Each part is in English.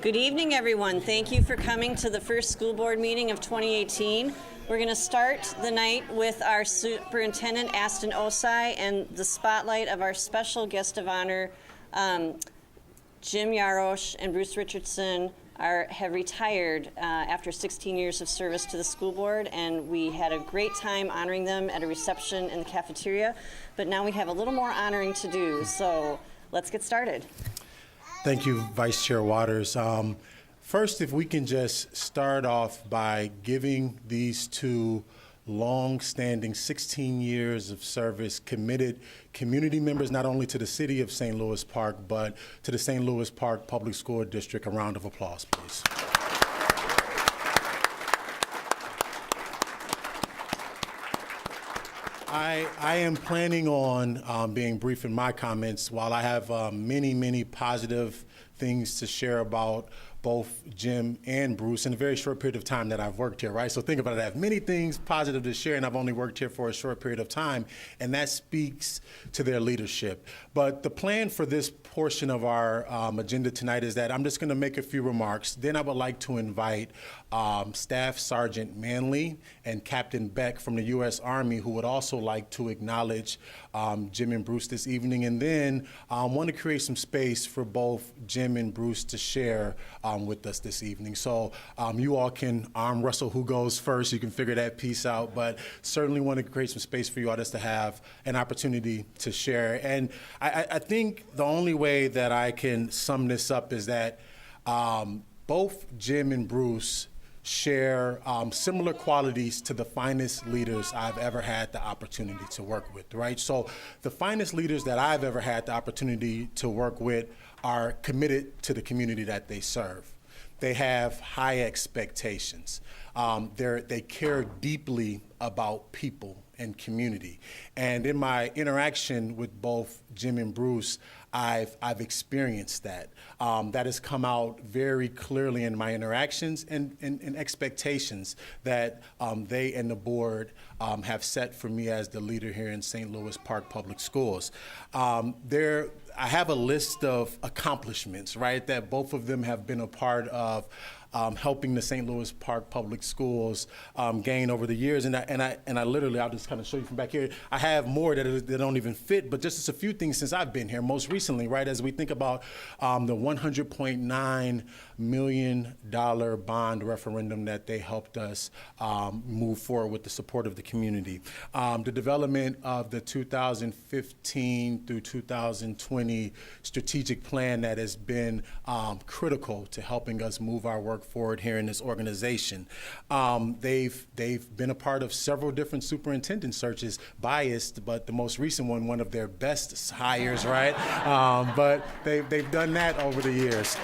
Good evening, everyone. Thank you for coming to the first school board meeting of 2018. We're going to start the night with our Superintendent, Aston Osai, and the spotlight of our special guest of honor, Jim Yarosh and Bruce Richardson have retired after 16 years of service to the school board, and we had a great time honoring them at a reception in the cafeteria, but now we have a little more honoring to do, so let's get started. Thank you, Vice Chair Waters. First, if we can just start off by giving these two long-standing 16 years of service, committed community members, not only to the city of St. Louis Park, but to the St. Louis Park Public School District, a round of applause, please. I am planning on being brief in my comments. While I have many positive things to share about both Jim and Bruce in a very short period of time that I've worked here, right? So think about it, I have many things positive to share, and I've only worked here for a short period of time, and that speaks to their leadership. But the plan for this portion of our agenda tonight is that I'm just gonna make a few remarks. Then I would like to invite Staff Sergeant Manley and Captain Beck from the U.S. Army, who would also like to acknowledge Jim and Bruce this evening, and then want to create some space for both Jim and Bruce to share with us this evening. So you all can arm wrestle who goes first. You can figure that piece out, but certainly want to create some space for you all just to have an opportunity to share. And I think the only way that I can sum this up is that both Jim and Bruce share similar qualities to the finest leaders I've ever had the opportunity to work with, right? So the finest leaders that I've ever had the opportunity to work with are committed to the community that they serve. They have high expectations. They care deeply about people and community. And in my interaction with both Jim and Bruce, I've experienced that. That has come out very clearly in my interactions and expectations that they and the board have set for me as the leader here in St. Louis Park Public Schools. I have a list of accomplishments, right, that both of them have been a part of helping the St. Louis Park Public Schools gain over the years. And I literally, I'll just kind of show you from back here. I have more that don't even fit, but just a few things since I've been here. Most recently, right, as we think about the $100.9 million bond referendum that they helped us move forward with the support of the community. The development of the 2015 through 2020 strategic plan that has been critical to helping us move our work forward here in this organization. They've been a part of several different superintendent searches, biased, but the most recent one of their best hires, right? But they've done that over the years.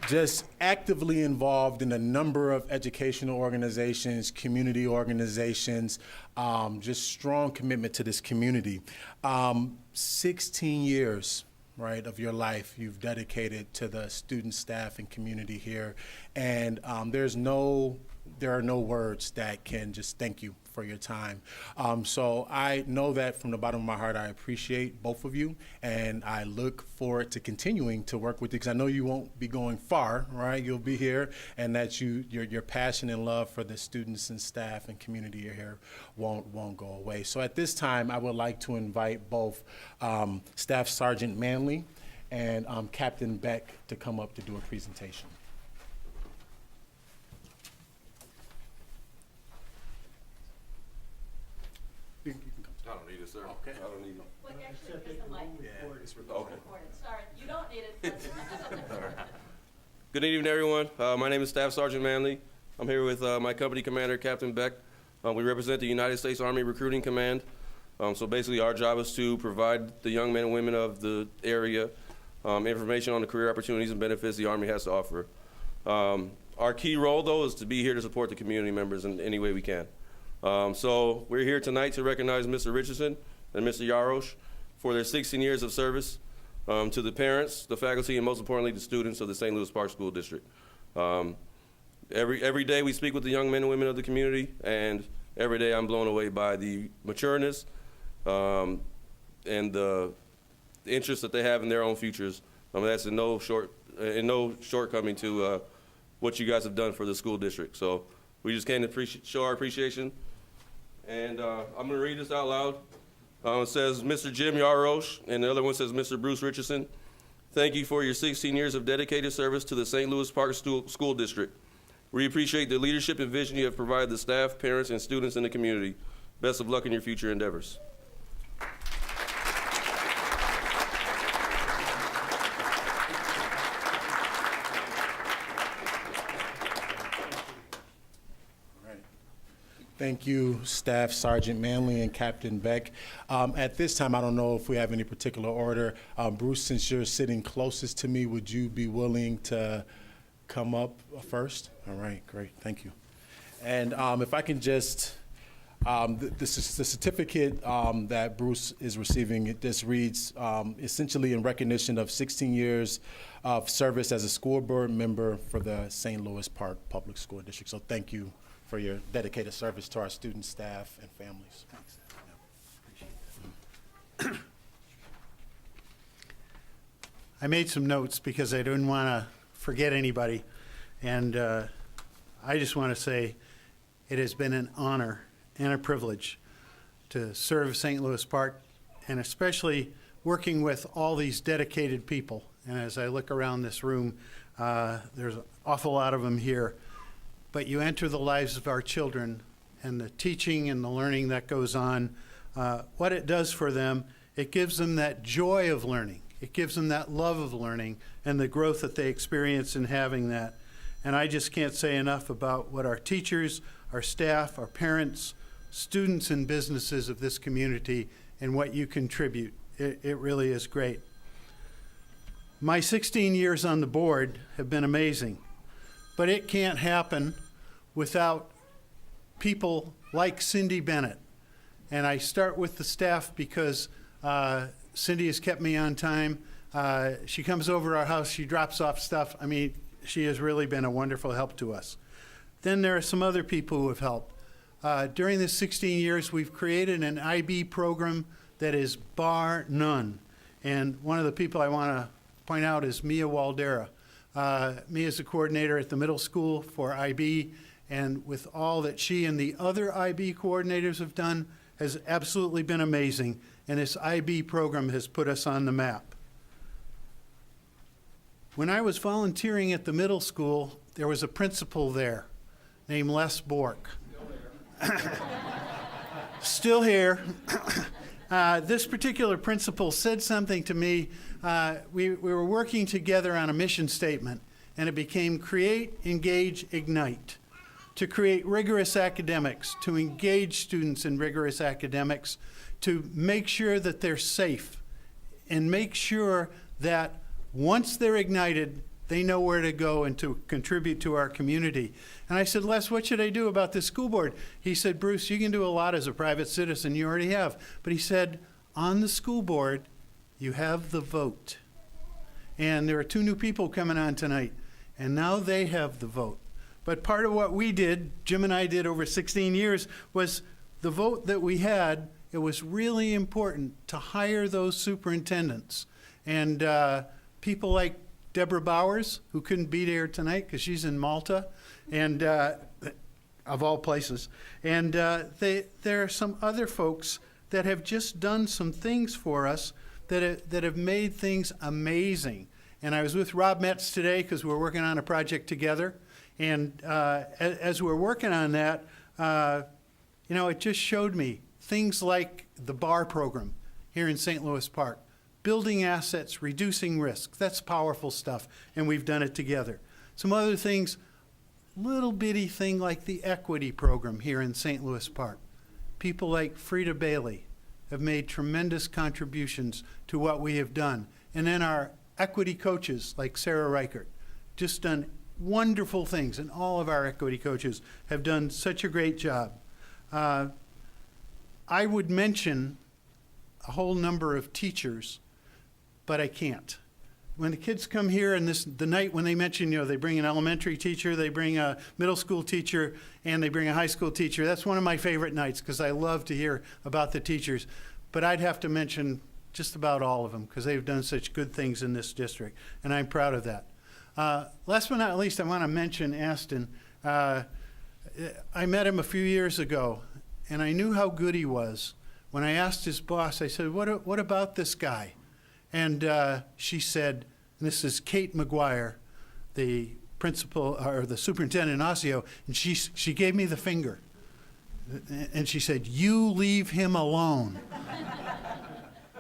Just actively involved in a number of educational organizations, community organizations, just strong commitment to this community. 16 years, right, of your life you've dedicated to the student, staff, and community here. And there are no words that can just thank you for your time. So I know that from the bottom of my heart, I appreciate both of you, and I look forward to continuing to work with you, because I know you won't be going far, right? You'll be here, and that your passion and love for the students and staff and community you're here won't go away. So at this time, I would like to invite both Staff Sergeant Manley and Captain Beck to come up to do a presentation. You can come. I don't need it, sir. Okay. I don't need it. Well, actually, it's the mic. Yeah, it's Okay. Sorry, you don't need it. Good evening, everyone. My name is Staff Sergeant Manley. I'm here with my company commander, Captain Beck. We represent the United States Army Recruiting Command. So basically, our job is to provide the young men and women of the area information on the career opportunities and benefits the Army has to offer. Our key role, though, is to be here to support the community members in any way we can. So we're here tonight to recognize Mr. Richardson and Mr. Yarosh for their 16 years of service to the parents, the faculty, and most importantly, the students of the St. Louis Park School District. Every day we speak with the young men and women of the community, and every day I'm blown away by the matureness and the interest that they have in their own futures. That's in no and no shortcoming to what you guys have done for the school district. So we just came to show our appreciation. And I'm going to read this out loud. It says, Mr. Jim Yarosh, and the other one says, Mr. Bruce Richardson, thank you for your 16 years of dedicated service to the St. Louis Park School District. We appreciate the leadership and vision you have provided the staff, parents, and students in the community. Best of luck in your future endeavors. Thank you, Staff Sergeant Manley and Captain Beck. At this time, I don't know if we have any particular order. Bruce, since you're sitting closest to me, would you be willing to come up first? All right, great, thank you. And if I can just, the certificate that Bruce is receiving, it just reads, essentially in recognition of 16 years of service as a school board member for the St. Louis Park Public School District. So thank you for your dedicated service to our students, staff, and families. Thanks. Yeah, appreciate that. I made some notes because I didn't want to forget anybody. And I just want to say it has been an honor and a privilege to serve St. Louis Park, and especially working with all these dedicated people. And as I look around this room, there's an awful lot of them here. But you enter the lives of our children, and the teaching and the learning that goes on, what it does for them, it gives them that joy of learning. It gives them that love of learning and the growth that they experience in having that. And I just can't say enough about what our teachers, our staff, our parents, students, and businesses of this community and what you contribute. It really is great. My 16 years on the board have been amazing. But it can't happen without people like Cindy Bennett. And I start with the staff because Cindy has kept me on time. She comes over our house, she drops off stuff. I mean, she has really been a wonderful help to us. Then there are some other people who have helped. During the 16 years, we've created an IB program that is bar none. And one of the people I want to point out is Mia Waldera. Me as a coordinator at the middle school for IB, and with all that she and the other IB coordinators have done, has absolutely been amazing. And this IB program has put us on the map. When I was volunteering at the middle school, there was a principal there named Les Bork. Still here. This particular principal said something to me. We were working together on a mission statement, and it became create, engage, ignite. To create rigorous academics, to engage students in rigorous academics, to make sure that they're safe, and make sure that once they're ignited, they know where to go and to contribute to our community. And I said, Les, what should I do about this school board? He said, Bruce, you can do a lot as a private citizen. You already have. But he said, on the school board, you have the vote. And there are 2 new people coming on tonight, and now they have the vote. But part of what we did, Jim and I did over 16 years, was the vote that we had, it was really important to hire those superintendents. And people like Deborah Bowers, who couldn't be there tonight because she's in Malta, and of all places. And there are some other folks that have just done some things for us that have made things amazing. And I was with Rob Metz today because we're working on a project together. And as we're working on that, it just showed me things like the BAR program here in St. Louis Park. Building assets, reducing risk. That's powerful stuff, and we've done it together. Some other things, little bitty thing like the equity program here in St. Louis Park. People like Frida Bailey have made tremendous contributions to what we have done. And then our equity coaches like Sarah Reichert, just done wonderful things, and all of our equity coaches have done such a great job. I would mention a whole number of teachers, but I can't. When the kids come here, and the night when they mention, they bring an elementary teacher, they bring a middle school teacher, and they bring a high school teacher. That's one of my favorite nights because I love to hear about the teachers. But I'd have to mention just about all of them because they've done such good things in this district, and I'm proud of that. Last but not least, I want to mention Aston. I met him a few years ago, and I knew how good he was. When I asked his boss, I said, what about this guy? And she said, and this is Kate McGuire, the principal, or the superintendent in Osseo, and she gave me the finger. And she said, "You leave him alone."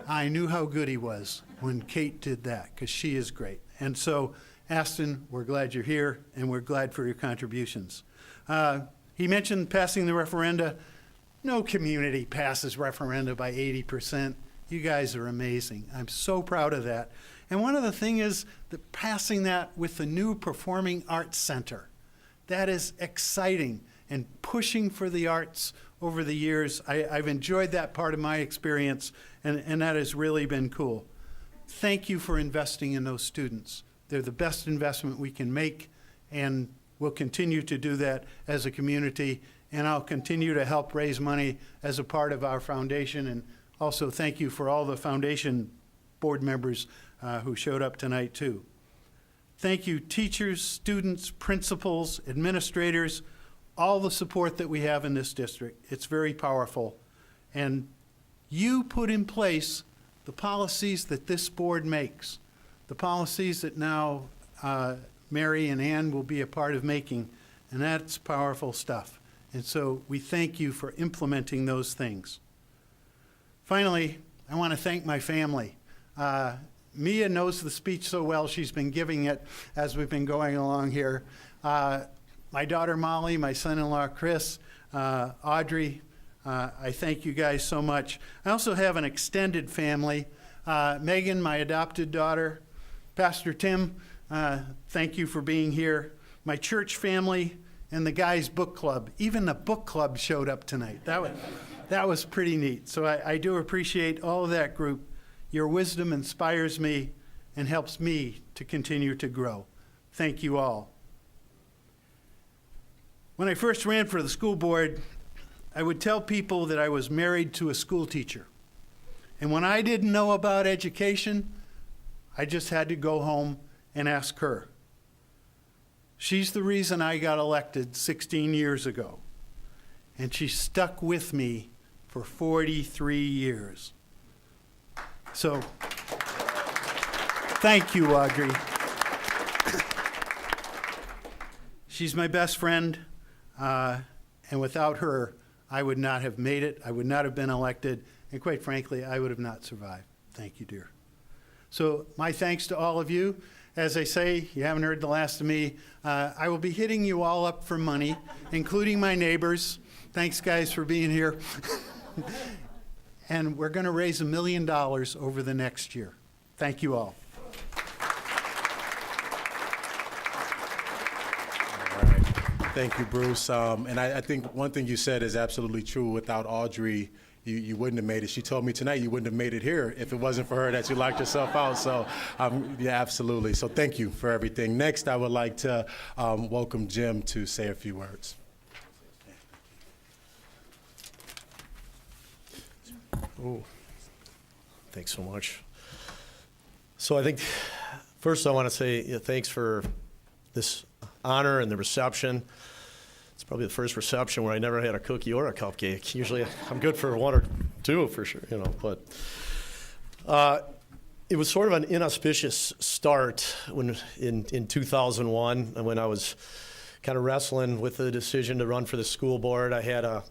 I knew how good he was when Kate did that, because she is great. And so, Aston, we're glad you're here, and we're glad for your contributions. He mentioned passing the referenda. No community passes referenda by 80%. You guys are amazing. I'm so proud of that. And one of the things is that passing that with the new Performing Arts Center. That is exciting, and pushing for the arts over the years. I've enjoyed that part of my experience, and that has really been cool. Thank you for investing in those students. They're the best investment we can make, and we'll continue to do that as a community, and I'll continue to help raise money as a part of our foundation. And also thank you for all the foundation board members who showed up tonight too. Thank you, teachers, students, principals, administrators, all the support that we have in this district. It's very powerful. And you put in place the policies that this board makes, the policies that now Mary and Ann will be a part of making, and that's powerful stuff. And so we thank you for implementing those things. Finally, I want to thank my family. Mia knows the speech so well, she's been giving it as we've been going along here. My daughter Molly, my son-in-law Chris, Audrey, I thank you guys so much. I also have an extended family. Megan, my adopted daughter, Pastor Tim, thank you for being here. My church family, and the guys' book club. Even the book club showed up tonight. That was pretty neat. So I do appreciate all of that group. Your wisdom inspires me and helps me to continue to grow. Thank you all. When I first ran for the school board, I would tell people that I was married to a school teacher. And when I didn't know about education, I just had to go home and ask her. She's the reason I got elected 16 years ago. And she stuck with me for 43 years. So, thank you, Audrey. She's my best friend, and without her, I would not have made it, I would not have been elected, and quite frankly, I would have not survived. Thank you, dear. So, my thanks to all of you. As I say, you haven't heard the last of me. I will be hitting you all up for money, including my neighbors. Thanks, guys, for being here. And we're going to raise $1 million over the next year. Thank you all. Thank you, Bruce. And I think one thing you said is absolutely true. Without Audrey, you wouldn't have made it. She told me tonight you wouldn't have made it here if it wasn't for her that you locked yourself out. So, yeah, absolutely. So thank you for everything. Next, I would like to welcome Jim to say a few words. Oh, thanks so much. So I think first I want to say thanks for this honor and the reception. It's probably the first reception where I never had a cookie or a cupcake. Usually I'm good for one or two for sure, you know, but it was sort of an inauspicious start when in 2001 when I was kind of wrestling with the decision to run for the school board. I had a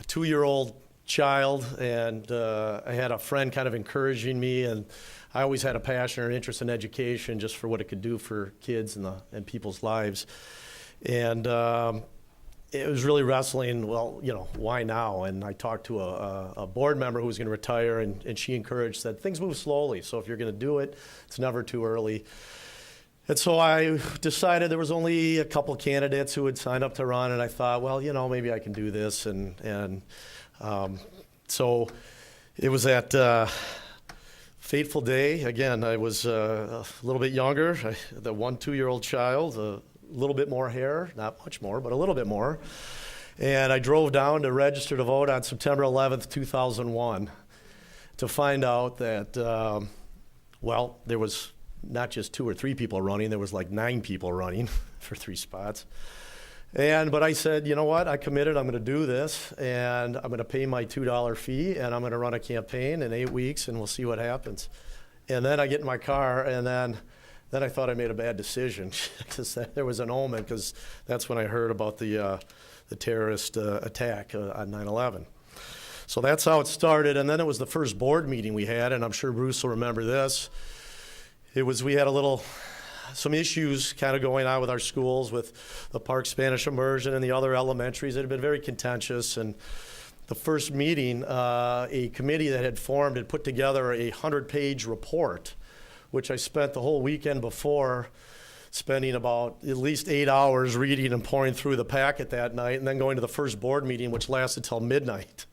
2-year-old child, and I had a friend kind of encouraging me, and I always had a passion or interest in education just for what it could do for kids and people's lives. And it was really wrestling, well, you know, why now? And I talked to a board member who was going to retire, and she encouraged, said, things move slowly, so if you're going to do it, it's never too early. And so I decided there was only a couple candidates who had signed up to run, and I thought, well, you know, maybe I can do this. And so it was that fateful day. Again, I was a little bit younger, the 2-year-old child, a little bit more hair, not much more, but a little bit more. And I drove down to register to vote on September 11th, 2001 to find out that, well, there was not just 2 or 3 people running, there was like 9 people running for 3 spots. But I said, you know what, I committed, I'm gonna do this, and I'm gonna pay my $2 fee, and I'm gonna run a campaign in 8 weeks, and we'll see what happens. And then I get in my car, and then I thought I made a bad decision, because there was an omen, because that's when I heard about the terrorist attack on 9/11. So that's how it started, and then it was the first board meeting we had, and I'm sure Bruce will remember this. We had some issues kind of going on with our schools, with the Park Spanish immersion and the other elementaries that had been very contentious. And the first meeting, a committee that had formed had put together a 100-page report, which I spent the whole weekend before spending about at least 8 hours reading and pouring through the packet that night, and then going to the first board meeting, which lasted till midnight.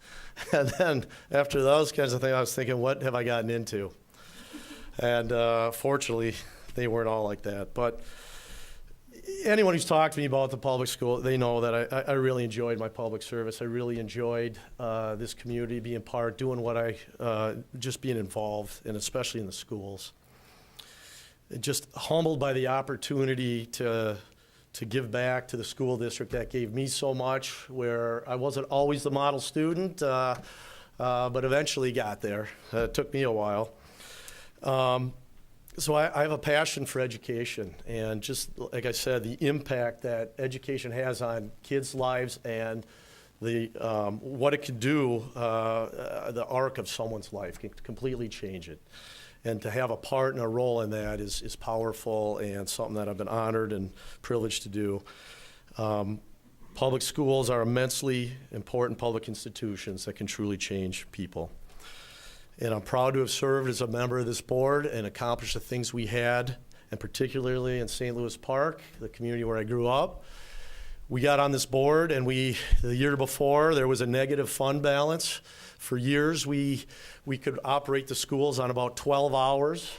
And then after those kinds of things, I was thinking, what have I gotten into? And fortunately, they weren't all like that. But anyone who's talked to me about the public school, they know that I really enjoyed my public service. I really enjoyed this community, being part, doing what just being involved, and especially in the schools. Just humbled by the opportunity to give back to the school district that gave me so much, where I wasn't always the model student, but eventually got there. It took me a while. So I have a passion for education, and just like I said, the impact that education has on kids' lives and what it can do, the arc of someone's life can completely change it. And to have a part and a role in that is powerful, and something that I've been honored and privileged to do. Public schools are immensely important public institutions that can truly change people. And I'm proud to have served as a member of this board and accomplished the things we had, and particularly in St. Louis Park, the community where I grew up. We got on this board, and the year before, there was a negative fund balance. For years, we could operate the schools on about 12 hours.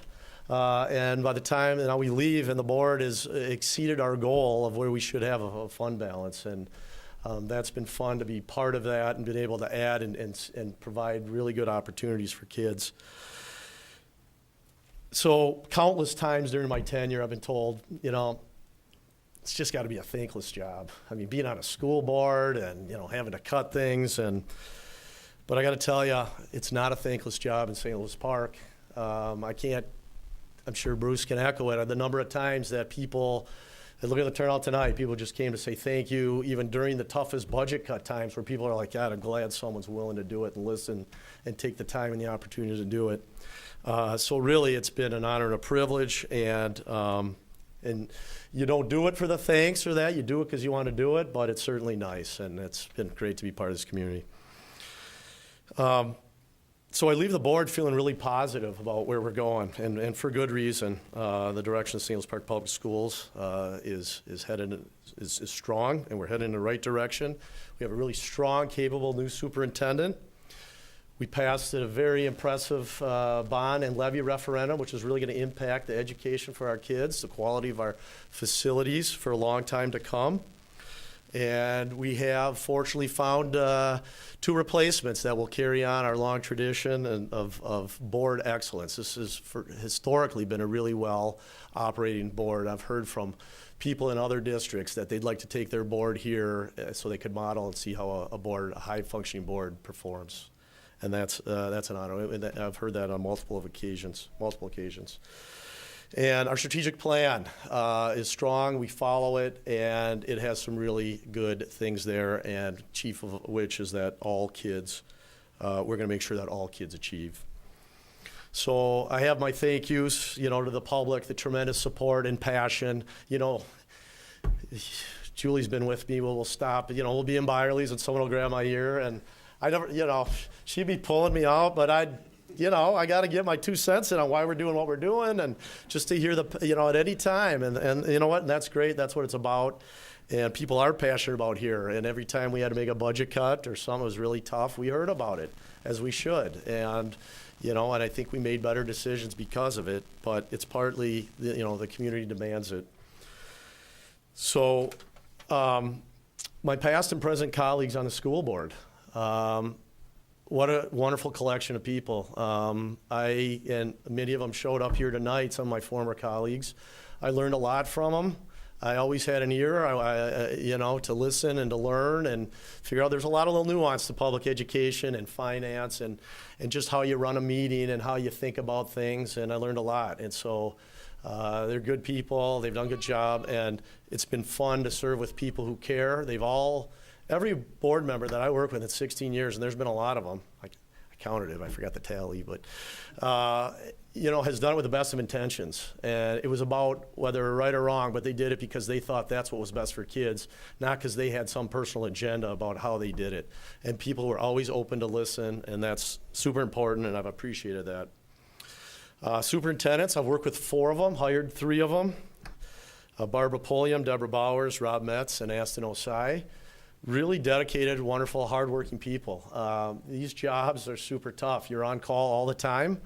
And by the time now we leave, and the board has exceeded our goal of where we should have a fund balance. And that's been fun to be part of that, and been able to add and provide really good opportunities for kids. So countless times during my tenure, I've been told, it's just got to be a thankless job. I mean, being on a school board and, having to cut things. But I got to tell you, it's not a thankless job in St. Louis Park. I'm sure Bruce can echo it, the number of times that people, and look at the turnout tonight, people just came to say thank you, even during the toughest budget cut times, where people are like, God, I'm glad someone's willing to do it and listen and take the time and the opportunity to do it. So really, it's been an honor and a privilege, and you don't do it for the thanks or that, you do it because you want to do it, but it's certainly nice, and it's been great to be part of this community. So I leave the board feeling really positive about where we're going, and for good reason. The direction of St. Louis Park Public Schools is strong, and we're headed in the right direction. We have a really strong, capable new superintendent. We passed a very impressive bond and levy referendum, which is really going to impact the education for our kids, the quality of our facilities for a long time to come. And we have fortunately found 2 replacements that will carry on our long tradition of board excellence. This has historically been a really well operating board. I've heard from people in other districts that they'd like to take their board here so they could model and see how a high functioning board performs. And that's an honor. I've heard that on multiple occasions. And our strategic plan is strong. We follow it, and it has some really good things there, and chief of which is that all kids, we're going to make sure that all kids achieve. So I have my thank yous, to the public, the tremendous support and passion. Julie's been with me. We'll stop. We'll be in Byerly's, and someone will grab my ear, and I never, she'd be pulling me out, but I got to get my 2 cents in on why we're doing what we're doing, and just to hear at any time. And you know what? And that's great. That's what it's about. And people are passionate about here. And every time we had to make a budget cut or something was really tough, we heard about it, as we should. And, and I think we made better decisions because of it. But it's partly, the community demands it. So my past and present colleagues on the school board, what a wonderful collection of people. And many of them showed up here tonight, some of my former colleagues. I learned a lot from them. I always had an ear, to listen and to learn and figure out there's a lot of little nuance to public education and finance and just how you run a meeting and how you think about things, and I learned a lot. And so they're good people, they've done a good job, and it's been fun to serve with people who care. Every board member that I work with in 16 years, and there's been a lot of them, I counted it, I forgot the tally, but has done it with the best of intentions. And it was about whether right or wrong, but they did it because they thought that's what was best for kids, not because they had some personal agenda about how they did it. And people were always open to listen, and that's super important, and I've appreciated that. Superintendents, I've worked with 4 of them, hired 3 of them. Barbara Pulliam, Deborah Bowers, Rob Metz, and Aston Osai. Really dedicated, wonderful, hardworking people. These jobs are super tough. You're on call all the time.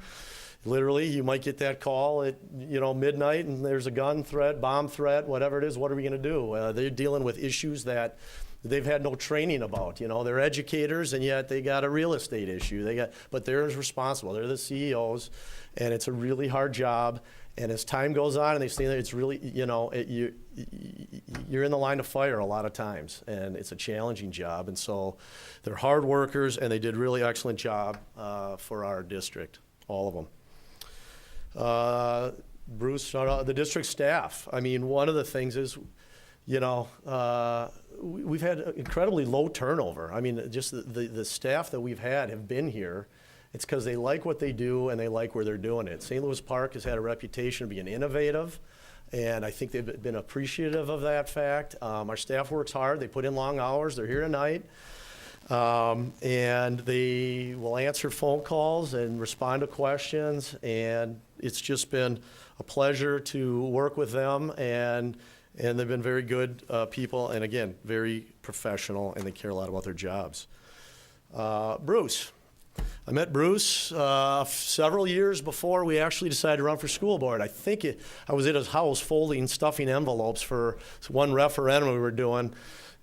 Literally, you might get that call at midnight, and there's a gun threat, bomb threat, whatever it is. What are we going to do? They're dealing with issues that they've had no training about. They're educators, and yet they got a real estate issue. But they're responsible. They're the CEOs, and it's a really hard job. And as time goes on, and they say that it's really, you're in the line of fire a lot of times, and it's a challenging job. And so they're hard workers, and they did a really excellent job for our district, all of them. Bruce, the district staff. I mean, one of the things is, we've had incredibly low turnover. I mean, just the staff that we've had have been here. It's because they like what they do and they like where they're doing it. St. Louis Park has had a reputation of being innovative, and I think they've been appreciative of that fact. Our staff works hard. They put in long hours. They're here tonight. And they will answer phone calls and respond to questions, and it's just been a pleasure to work with them, and they've been very good people, and again, very professional, and they care a lot about their jobs. Bruce. I met Bruce several years before we actually decided to run for school board. I was at his house stuffing envelopes for one referendum we were doing,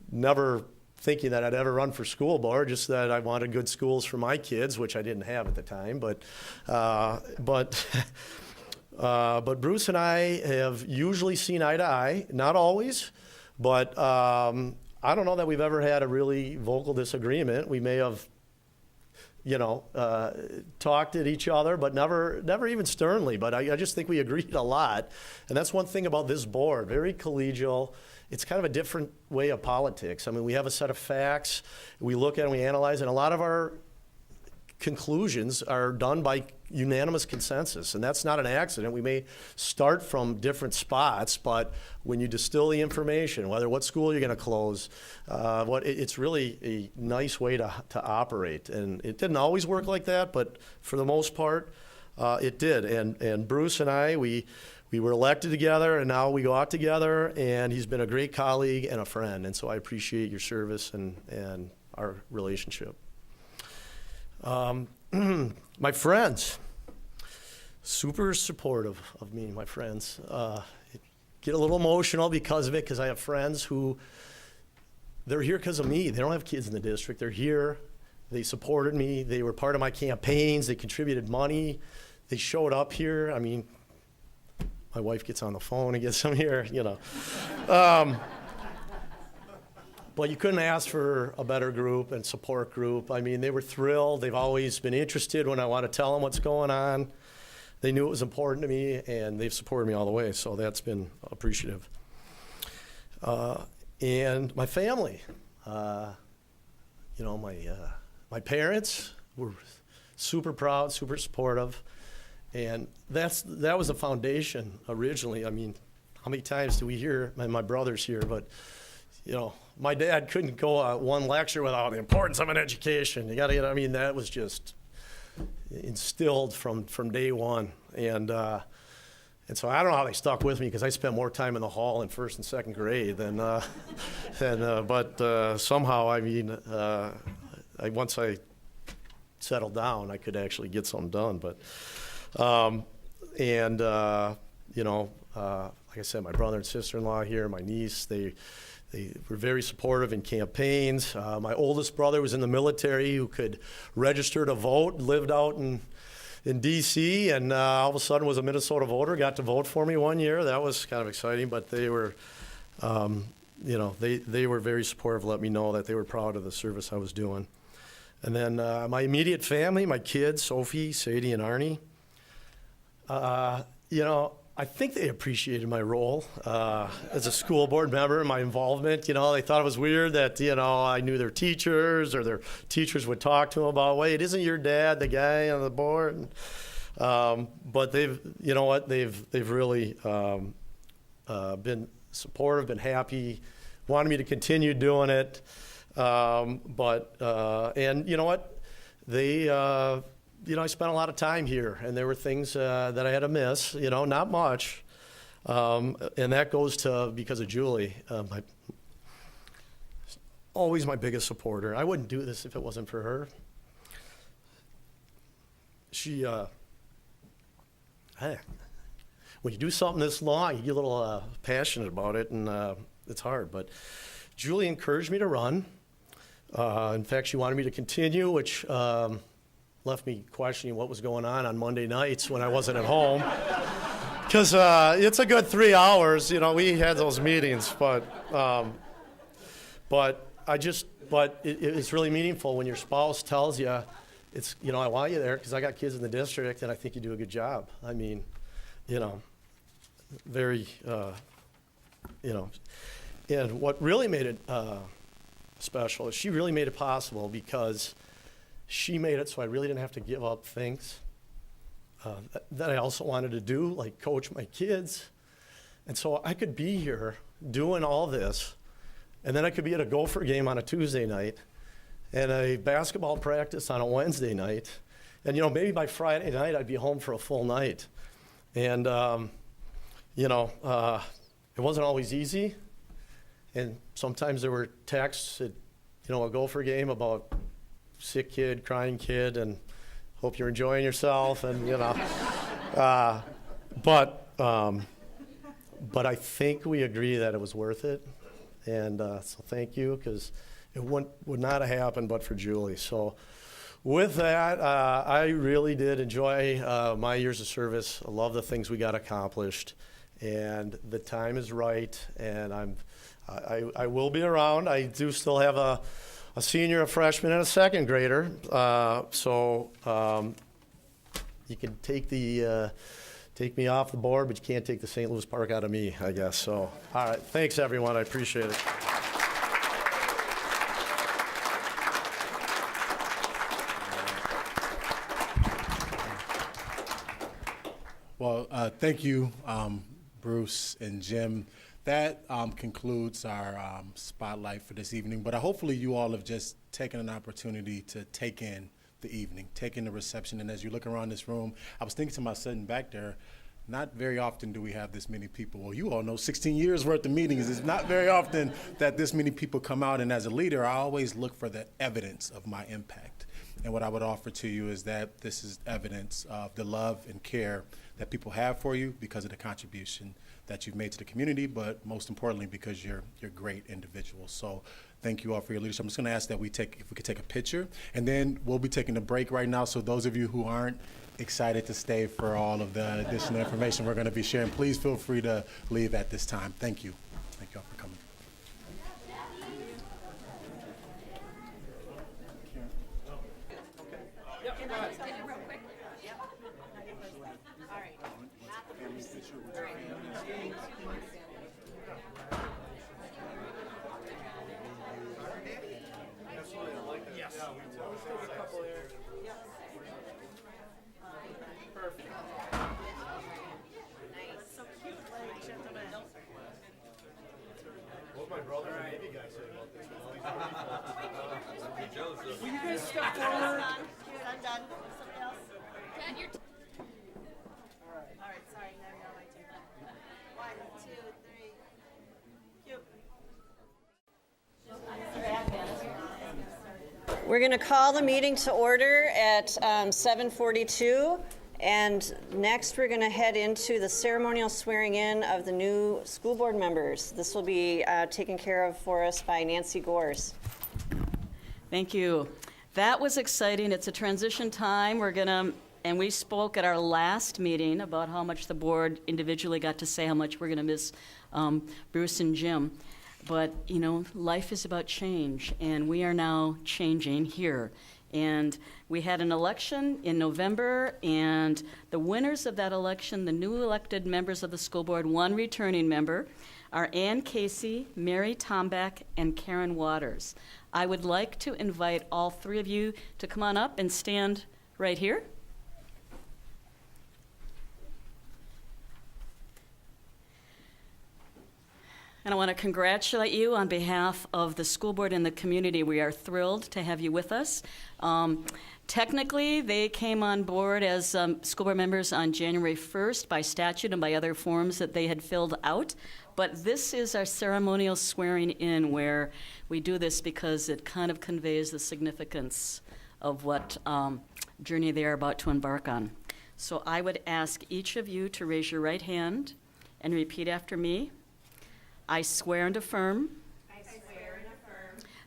never thinking that I'd ever run for school board, just that I wanted good schools for my kids, which I didn't have at the time. But Bruce and I have usually seen eye to eye, not always, but I don't know that we've ever had a really vocal disagreement. We may have talked at each other, but never even sternly. But I just think we agreed a lot. And that's one thing about this board, very collegial. It's kind of a different way of politics. I mean, we have a set of facts. We look at and we analyze, and a lot of our conclusions are done by unanimous consensus, and that's not an accident. We may start from different spots, but when you distill the information, what school you're going to close, it's really a nice way to operate. And it didn't always work like that, but for the most part, it did. And Bruce and I, we were elected together, and now we go out together, and he's been a great colleague and a friend, and so I appreciate your service and our relationship. My friends, super supportive of me, my friends. Get a little emotional because of it, because I have friends who, they're here because of me. They don't have kids in the district. They're here. They supported me. They were part of my campaigns. They contributed money. They showed up here. I mean, my wife gets on the phone and gets them here, But you couldn't ask for a better group and support group. I mean, they were thrilled. They've always been interested when I want to tell them what's going on. They knew it was important to me, and they've supported me all the way, so that's been appreciative. And my family, my parents were super proud, super supportive, and that was the foundation originally. I mean, how many times do we hear, my brother's here, but my dad couldn't go one lecture without the importance of an education. You got to get. I mean, that was just instilled from day one, and so I don't know how they stuck with me, because I spent more time in the hall in first and second grade but somehow, I mean, once I settled down, I could actually get something done. But like I said, my brother and sister-in-law here, my niece, they They were very supportive in campaigns. My oldest brother was in the military who could register to vote, lived out in D.C., and all of a sudden was a Minnesota voter, got to vote for me one year. That was kind of exciting, but they were, they were very supportive, let me know that they were proud of the service I was doing. And then my immediate family, my kids, Sophie, Sadie, and Arnie, I think they appreciated my role as a school board member, my involvement. They thought it was weird that, I knew their teachers, or their teachers would talk to them about, wait, isn't your dad the guy on the board? But they've really been supportive, been happy, wanted me to continue doing it. And you know what? They, I spent a lot of time here, and there were things that I had to miss, not much. And that goes to, because of Julie, always my biggest supporter. I wouldn't do this if it wasn't for her. She, hey, when you do something this long, you get a little passionate about it, and it's hard. But Julie encouraged me to run. In fact, she wanted me to continue, which left me questioning what was going on Monday nights when I wasn't at home. Because it's a good 3 hours, we had those meetings, but it's really meaningful when your spouse tells you, it's, I want you there because I got kids in the district and I think you do a good job. I mean, very, and what really made it special is she really made it possible because she made it so I really didn't have to give up things that I also wanted to do, like coach my kids. And so I could be here doing all this, and then I could be at a Gopher game on a Tuesday night and a basketball practice on a Wednesday night. And, maybe by Friday night I'd be home for a full night. And, it wasn't always easy. And sometimes there were texts at, a Gopher game about sick kid, crying kid, and hope you're enjoying yourself, and but I think we agree that it was worth it, and so thank you, because it would not have happened but for Julie. So with that, I really did enjoy my years of service. I love the things we got accomplished, and the time is right, and I will be around. I do still have a senior, a freshman, and a second grader. So you can take me off the board, but you can't take the St. Louis Park out of me, I guess. So, all right. Thanks, everyone. I appreciate it. Well, thank you, Bruce and Jim. That concludes our spotlight for this evening, but hopefully you all have just taken an opportunity to take in the evening, take in the reception, and as you look around this room, I was thinking to myself sitting back there, not very often do we have this many people. Well, you all know 16 years worth of meetings. It's not very often that this many people come out, and as a leader, I always look for the evidence of my impact. And what I would offer to you is that this is evidence of the love and care that people have for you because of the contribution that you've made to the community, but most importantly, because you're great individuals. So thank you all for your leadership. I'm just gonna ask that if we could take a picture, and then we'll be taking a break right now. So those of you who aren't excited to stay for all of the additional information we're gonna be sharing, please feel free to leave at this time. Thank you. Thank you all for coming. Will you guys step forward? I'm done. Somebody else? Dad, you're all right, sorry. No, my turn. 1, 2, 3. We're going to call the meeting to order at 7:42, And next, we're going to head into the ceremonial swearing in of the new school board members. This will be taken care of for us by Nancy Gores. Thank you. That was exciting. It's a transition time. And we spoke at our last meeting about how much the board individually got to say how much we're going to miss Bruce and Jim. But, you know, life is about change, and we are now changing here. And we had an election in November, and the winners of that election, the new elected members of the school board, one returning member, are Ann Casey, Mary Tomback, and Karen Waters. I would like to invite all three of you to come on up and stand right here. And I want to congratulate you on behalf of the school board and the community. We are thrilled to have you with us. Technically, they came on board as school board members on January 1st by statute and by other forms that they had filled out. But this is our ceremonial swearing in, where we do this because it kind of conveys the significance of what journey they are about to embark on. So I would ask each of you to raise your right hand and repeat after me. I swear and affirm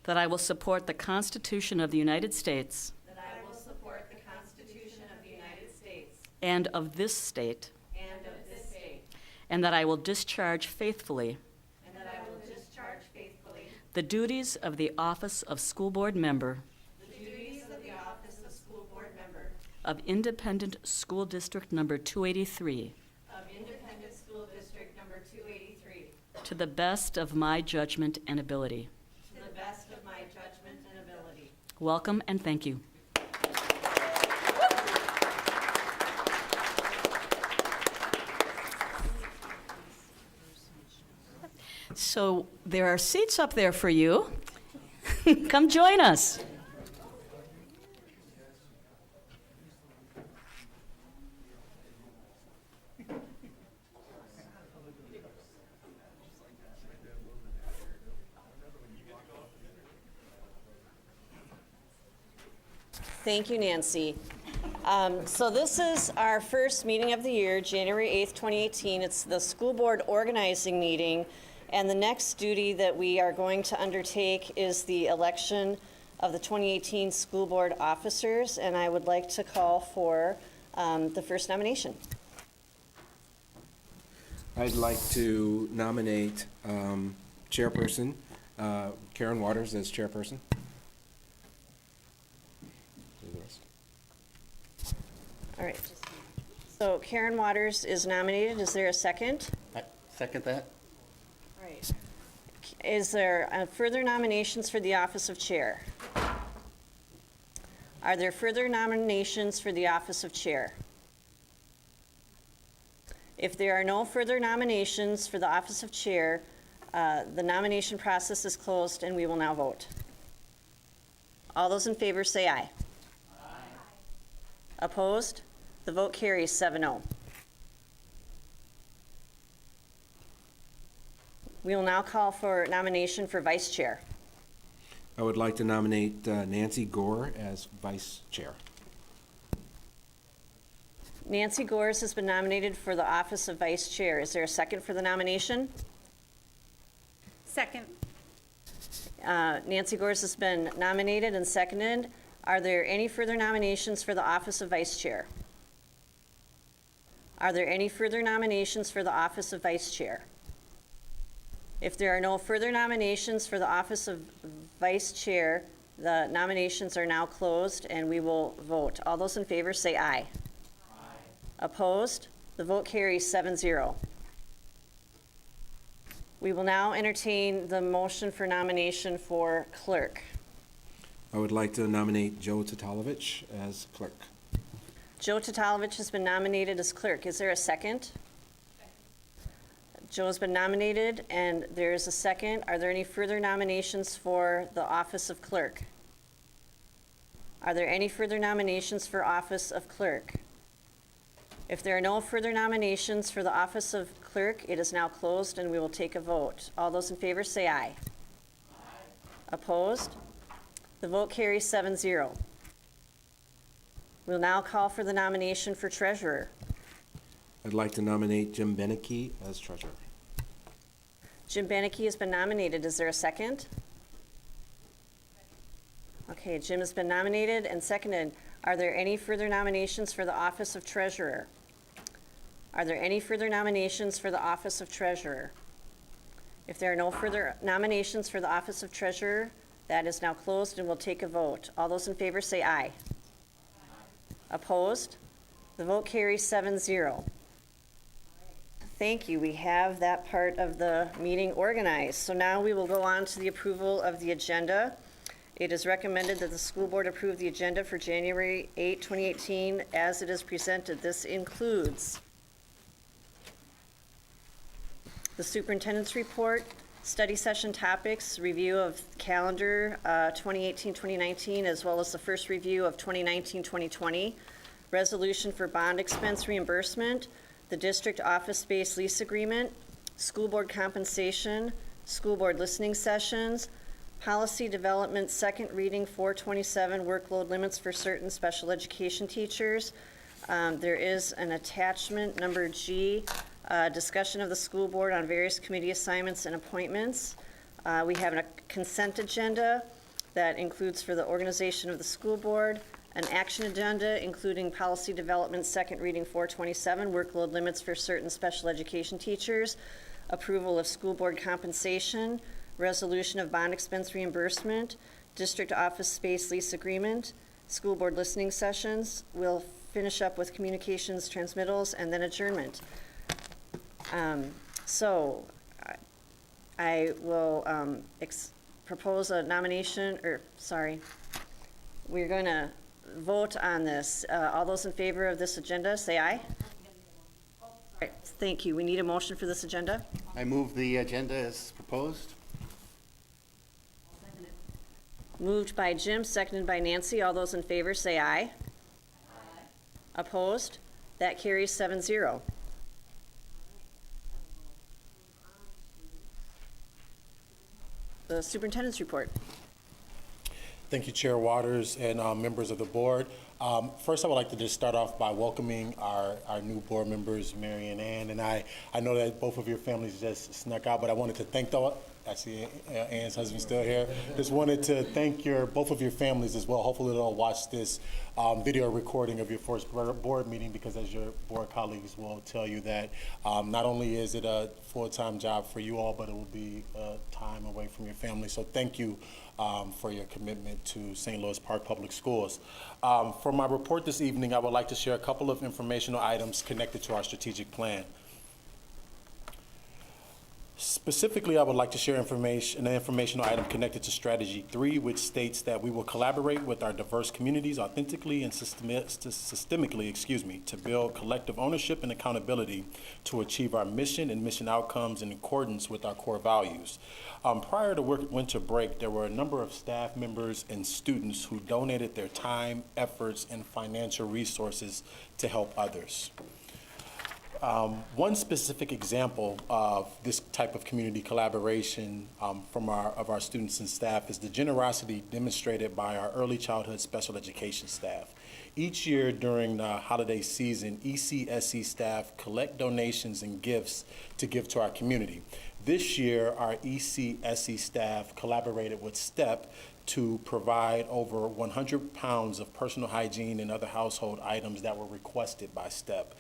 that I will support the Constitution of the United States and of this state, and that I will discharge faithfully the duties of the office of school board member of Independent School District Number 283 to the best of my judgment and ability. Welcome and thank you. So there are seats up there for you. Come join us. Thank you, Nancy. So this is our first meeting of the year, January 8th, 2018. It's the school board organizing meeting, and the next duty that we are going to undertake is the election of the 2018 school board officers, and I would like to call for the first nomination. I'd like to nominate Chairperson Karen Waters as chairperson. All right. So Karen Waters is nominated. Is there a second? I second that. All right. Is there further nominations for the office of chair? Are there further nominations for the office of chair? If there are no further nominations for the office of chair, the nomination process is closed and we will now vote. All those in favor say aye. Aye. Opposed? The vote carries 7-0. We will now call for nomination for vice chair. I would like to nominate Nancy Gore as vice chair. Nancy Gores has been nominated for the office of vice chair. Is there a second for the nomination? Second. Nancy Gores has been nominated and seconded. Are there any further nominations for the office of vice chair? Are there any further nominations for the office of vice chair? If there are no further nominations for the office of vice chair, the nominations are now closed and we will vote. All those in favor say aye. Aye. Opposed? The vote carries 7-0. We will now entertain the motion for nomination for clerk. I would like to nominate Joe Tatalovich as clerk. Joe Tatalovich has been nominated as clerk. Is there a second? Joe has been nominated and there is a second. Are there any further nominations for the office of clerk? Are there any further nominations for office of clerk? If there are no further nominations for the office of clerk, it is now closed and we will take a vote. All those in favor say aye. Aye. Opposed? The vote carries 7-0. We'll now call for the nomination for treasurer. I'd like to nominate Jim Beneke as treasurer. Jim Bannicky has been nominated. Is there a second? Okay, Jim has been nominated and seconded. Are there any further nominations for the office of treasurer? Are there any further nominations for the office of treasurer? If there are no further nominations for the office of treasurer, that is now closed and we'll take a vote. All those in favor say aye. Opposed? The vote carries 7-0. Thank you. We have that part of the meeting organized. So now we will go on to the approval of the agenda. It is recommended that the school board approve the agenda for January 8, 2018 as it is presented. This includes the superintendent's report, study session topics, review of calendar 2018-2019, as well as the first review of 2019-2020, resolution for bond expense reimbursement, the district office space lease agreement, school board compensation, school board listening sessions, policy development second reading 427 workload limits for certain special education teachers. There is an attachment, number G, discussion of the school board on various committee assignments and appointments. We have a consent agenda that includes for the organization of the school board, an action agenda including policy development, second reading 427, workload limits for certain special education teachers, approval of school board compensation, resolution of bond expense reimbursement, district office space lease agreement, school board listening sessions. We'll finish up with communications transmittals and then adjournment. So I will propose a nomination, we're going to vote on this. All those in favor of this agenda, say aye. All right, thank you. We need a motion for this agenda. I move the agenda as proposed. Moved by Jim, seconded by Nancy. All those in favor, say aye. Aye. Opposed? That carries 7-0. The superintendent's report. Thank you, Chair Waters and members of the board. First, I would like to just start off by welcoming our new board members, Mary and Ann. And I know that both of your families just snuck out, but I wanted to thank them. I see Ann's husband still here. Just wanted to thank both of your families as well. Hopefully they'll watch this video recording of your first board meeting, because as your board colleagues will tell you that not only is it a full-time job for you all, but it will be time away from your family. So thank you for your commitment to St. Louis Park Public Schools. For my report this evening, I would like to share a couple of informational items connected to our strategic plan. Specifically, I would like to share an informational item connected to Strategy 3, which states that we will collaborate with our diverse communities authentically and systemically, to build collective ownership and accountability to achieve our mission and mission outcomes in accordance with our core values. Prior to winter break, there were a number of staff members and students who donated their time, efforts, and financial resources to help others. One specific example of this type of community collaboration of our students and staff is the generosity demonstrated by our early childhood special education staff. Each year during the holiday season, ECSE staff collect donations and gifts to give to our community. This year, our ECSE staff collaborated with STEP to provide over 100 pounds of personal hygiene and other household items that were requested by STEP.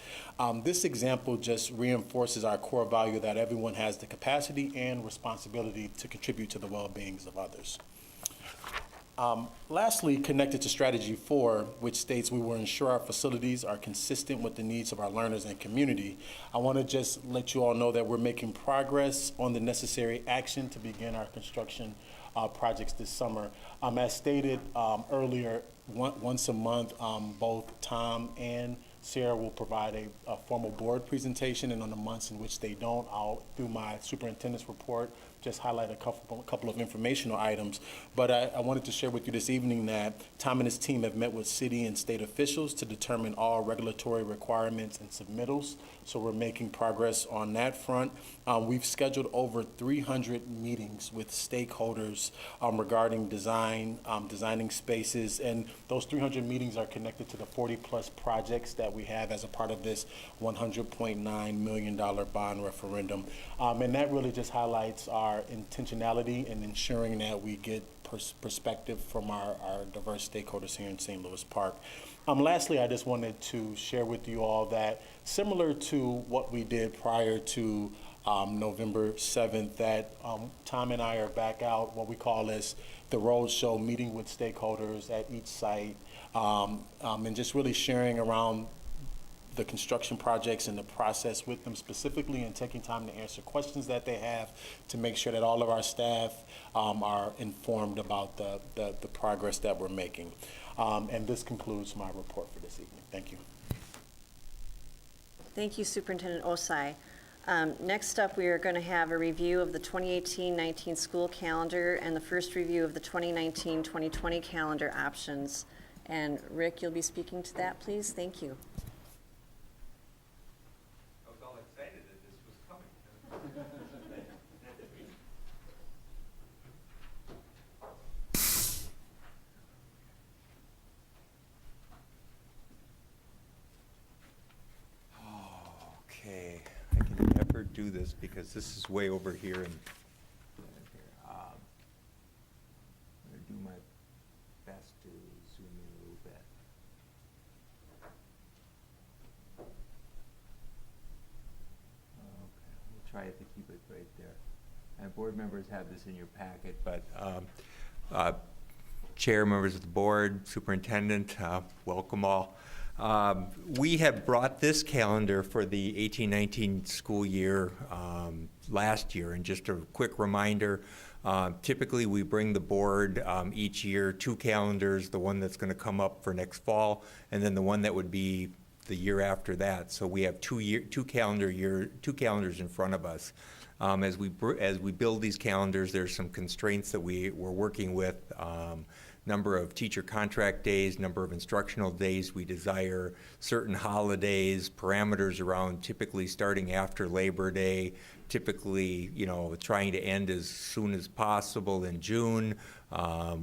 This example just reinforces our core value that everyone has the capacity and responsibility to contribute to the well-being of others. Lastly, connected to Strategy 4, which states we will ensure our facilities are consistent with the needs of our learners and community, I want to just let you all know that we're making progress on the necessary action to begin our construction projects this summer. As stated earlier, once a month, both Tom and Sarah will provide a formal board presentation, and on the months in which they don't, I'll, through my superintendent's report, just highlight a couple of informational items. But I wanted to share with you this evening that Tom and his team have met with city and state officials to determine all regulatory requirements and submittals. So we're making progress on that front. We've scheduled over 300 meetings with stakeholders regarding designing spaces, and those 300 meetings are connected to the 40-plus projects that we have as a part of this $100.9 million bond referendum. And that really just highlights our intentionality in ensuring that we get perspective from our diverse stakeholders here in St. Louis Park. Lastly, I just wanted to share with you all that similar to what we did prior to November 7th, that Tom and I are back out, what we call as the road show, meeting with stakeholders at each site, and just really sharing around the construction projects and the process with them specifically, and taking time to answer questions that they have to make sure that all of our staff are informed about the progress that we're making. And this concludes my report for this evening. Thank you. Thank you, Superintendent Osai. Next up, we are going to have a review of the 2018-19 school calendar and the first review of the 2019-2020 calendar options. And Rick, you'll be speaking to that, please. Thank you. I was all excited that this was coming. Okay, I can never do this because this is way over here and I'm going to do my best to zoom in a little bit. Okay, we'll try to keep it right there. And board members have this in your packet, but chair, members of the board, superintendent, welcome all. We have brought this calendar for the 18-19 school year last year, and just a quick reminder, typically we bring the board each year 2 calendars, the one that's going to come up for next fall, and then the one that would be the year after that. So we have 2 calendars in front of us. As we build these calendars, there's some constraints that we're working with. Number of teacher contract days, number of instructional days we desire, certain holidays, parameters around typically starting after Labor Day, typically, trying to end as soon as possible in June.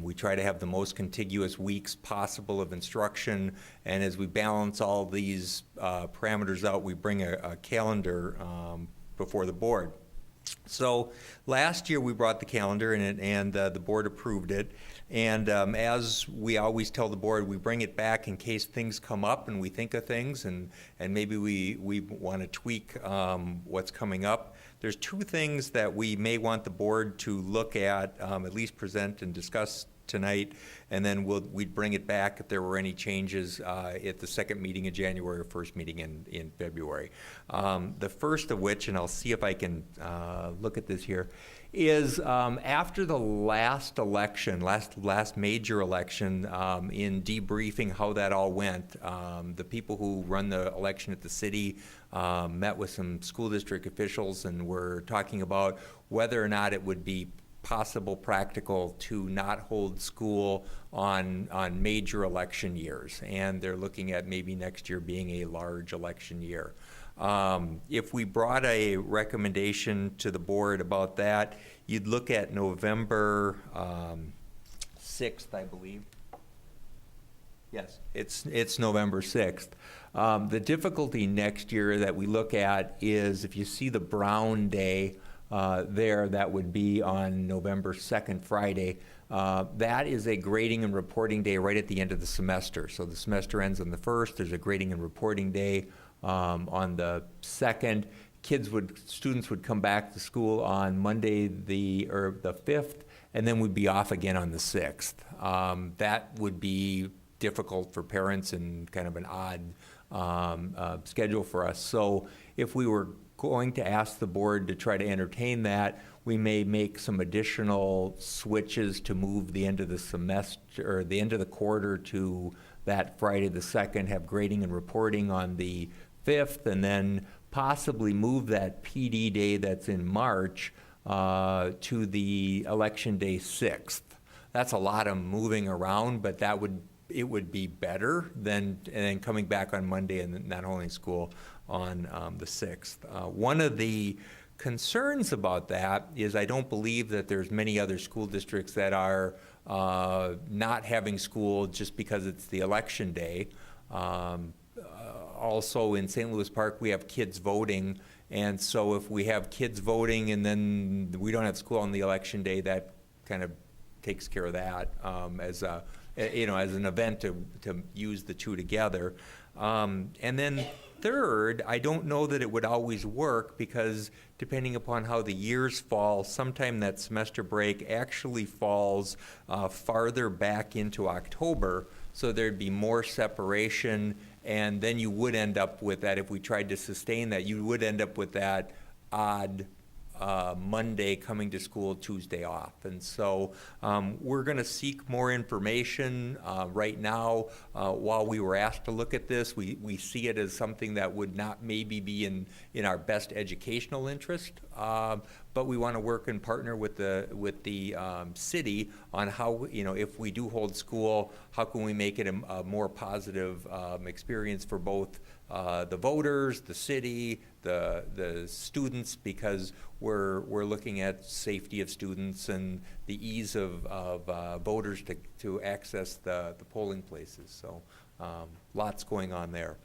We try to have the most contiguous weeks possible of instruction, and as we balance all these parameters out, we bring a calendar before the board. So last year we brought the calendar and the board approved it. And as we always tell the board, we bring it back in case things come up and we think of things and maybe we want to tweak what's coming up. There's 2 things that we may want the board to look at least present and discuss tonight, and then we'd bring it back if there were any changes at the second meeting in January or first meeting in February. The first of which, and I'll see if I can look at this here, is after the last election, last major election, in debriefing how that all went, the people who run the election at the city met with some school district officials and were talking about whether or not it would be possible, practical to not hold school on major election years, and they're looking at maybe next year being a large election year. If we brought a recommendation to the board about that, you'd look at November 6th, I believe. Yes, it's November 6th. The difficulty next year that we look at is if you see the Brown Day there, that would be on November 2nd, Friday. That is a grading and reporting day right at the end of the semester. So the semester ends on the 1st. There's a grading and reporting day on the 2nd. Students would come back to school on Monday the 5th, and then we'd be off again on the 6th. That would be difficult for parents and kind of an odd schedule for us. So if we were going to ask the board to try to entertain that, we may make some additional switches to move the end of the semester or the end of the quarter to that Friday the 2nd, have grading and reporting on the 5th, and then possibly move that PD day that's in March to the election day 6th. That's a lot of moving around, but it would be better than coming back on Monday and not holding school on the 6th. One of the concerns about that is I don't believe that there's many other school districts that are not having school just because it's the election day. Also in St. Louis Park, we have kids voting, and so if we have kids voting and then we don't have school on the election day, that kind of takes care of that as an event to use the two together. And then third, I don't know that it would always work because depending upon how the years fall, sometime that semester break actually falls farther back into October, so there'd be more separation, and then you would end up with that, if we tried to sustain that, you would end up with that odd Monday coming to school, Tuesday off. And so we're going to seek more information right now. While we were asked to look at this, we see it as something that would not maybe be in our best educational interest, but we want to work and partner with the city on how, if we do hold school, how can we make it a more positive experience for both the voters, the city, the students, because we're looking at safety of students and the ease of voters to access the polling places. So lots going on there.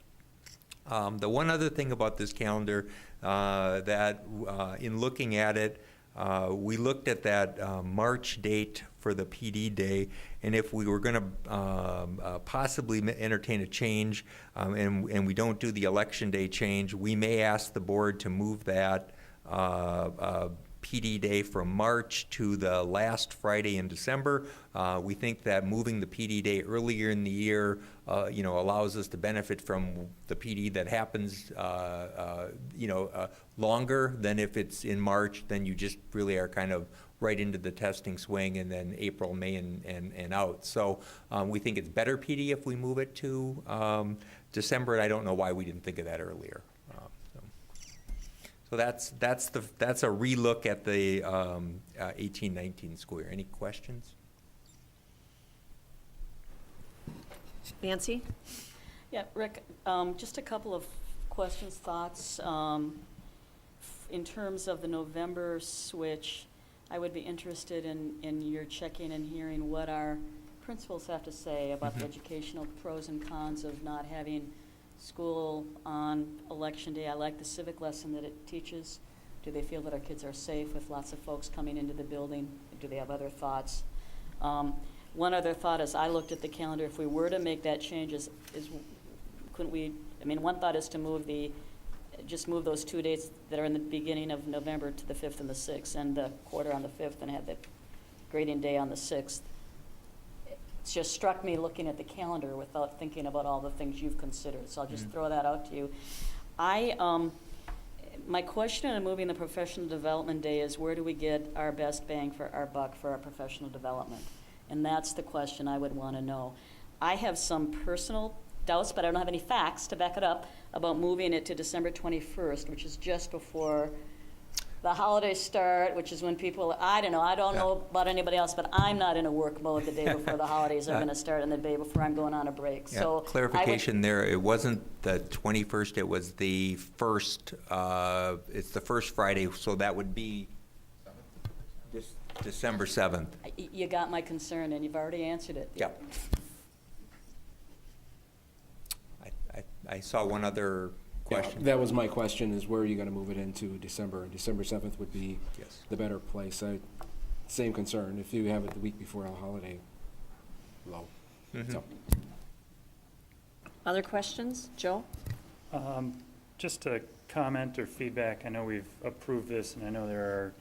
The one other thing about this calendar that in looking at it, we looked at that March date for the PD day, and if we were going to possibly entertain a change, and we don't do the election day change, we may ask the board to move that PD day from March to the last Friday in December. We think that moving the PD day earlier in the year, allows us to benefit from the PD that happens, longer than if it's in March. Then you just really are kind of right into the testing swing, and then April, May, and out. So we think it's better PD if we move it to December, and I don't know why we didn't think of that earlier. So that's a relook at the 18-19 school year. Any questions? Nancy? Yeah, Rick, just a couple of questions, thoughts. In terms of the November switch, I would be interested in your checking and hearing what our principals have to say about the educational pros and cons of not having school on election day. I like the civic lesson that it teaches. Do they feel that our kids are safe with lots of folks coming into the building? Do they have other thoughts? One other thought as I looked at the calendar, if we were to make that change, is couldn't we, one thought is to just move those 2 dates that are in the beginning of November to the 5th and the 6th, and the quarter on the 5th, and have the grading day on the 6th. It just struck me looking at the calendar without thinking about all the things you've considered, so I'll just throw that out to you. My question on moving the professional development day is, where do we get our best bang for our buck for our professional development? And that's the question I would want to know. I have some personal doubts, but I don't have any facts to back it up, about moving it to December 21st, which is just before the holidays start, which is when people, I don't know about anybody else, but I'm not in a work mode the day before the holidays are going to start and the day before I'm going on a break. Yeah, so clarification there, it wasn't the 21st, it was the first, it's the first Friday, so that would be December 7th. You got my concern, and you've already answered it. Yep. I saw one other question. Yeah, that was my question, is where are you going to move it into December? December 7th would be the better place. Same concern. If you have it the week before a holiday, low. So. Other questions? Joe? Just a comment or feedback. I know we've approved this, and I know there are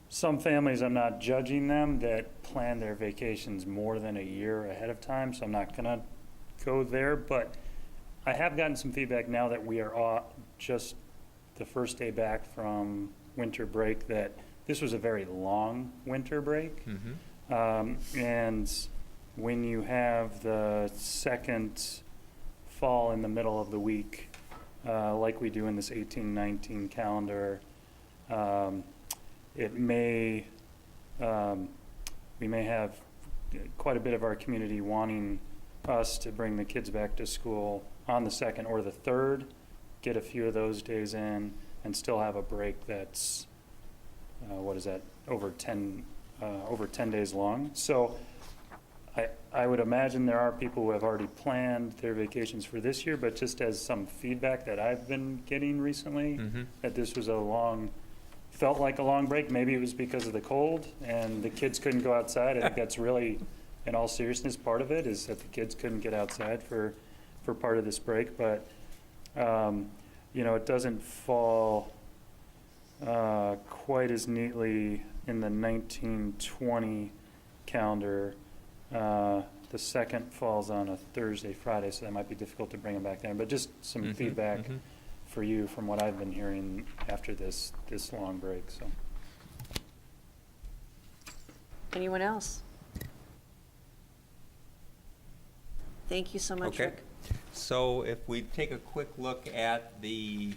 some families, I'm not judging them, that plan their vacations more than a year ahead of time, so I'm not going to go there. But I have gotten some feedback now that we are just the first day back from winter break, that this was a very long winter break. And when you have the second fall in the middle of the week, like we do in this 18-19 calendar, it may, we may have quite a bit of our community wanting us to bring the kids back to school on the 2nd or the 3rd, get a few of those days in, and still have a break that's, what is that, over 10 days long. So I would imagine there are people who have already planned their vacations for this year, but just as some feedback that I've been getting recently, that this was felt like a long break. Maybe it was because of the cold and the kids couldn't go outside. I think that's really, in all seriousness, part of it is that the kids couldn't get outside for part of this break. But, you know, it doesn't fall quite as neatly in the 1920 calendar. The 2nd falls on a Thursday, Friday, so that might be difficult to bring them back there. But just some feedback for you from what I've been hearing after this long break. So, Anyone else? Thank you so much, Okay. Rick. So if we take a quick look at and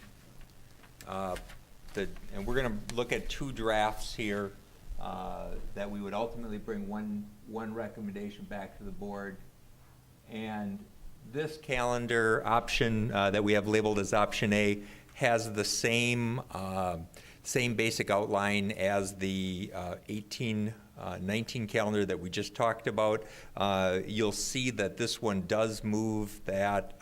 we're going to look at 2 drafts here that we would ultimately bring one recommendation back to the board. And this calendar option that we have labeled as option A has the same basic outline as the 18-19 calendar that we just talked about. You'll see that this one does move that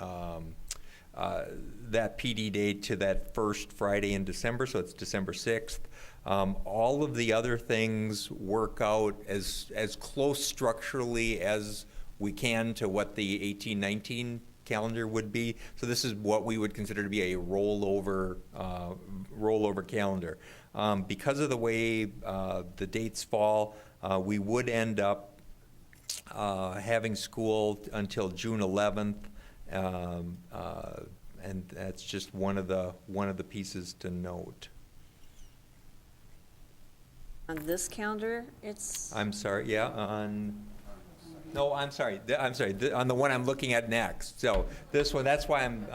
PD date to that first Friday in December, so it's December 6th. All of the other things work out as close structurally as we can to what the 18-19 calendar would be. So this is what we would consider to be a rollover calendar. Because of the way the dates fall, we would end up having school until June 11th, and that's just one of the pieces to note. On this calendar, it's... I'm sorry, yeah, no, I'm sorry, on the one I'm looking at next. So this one, that's why I'm,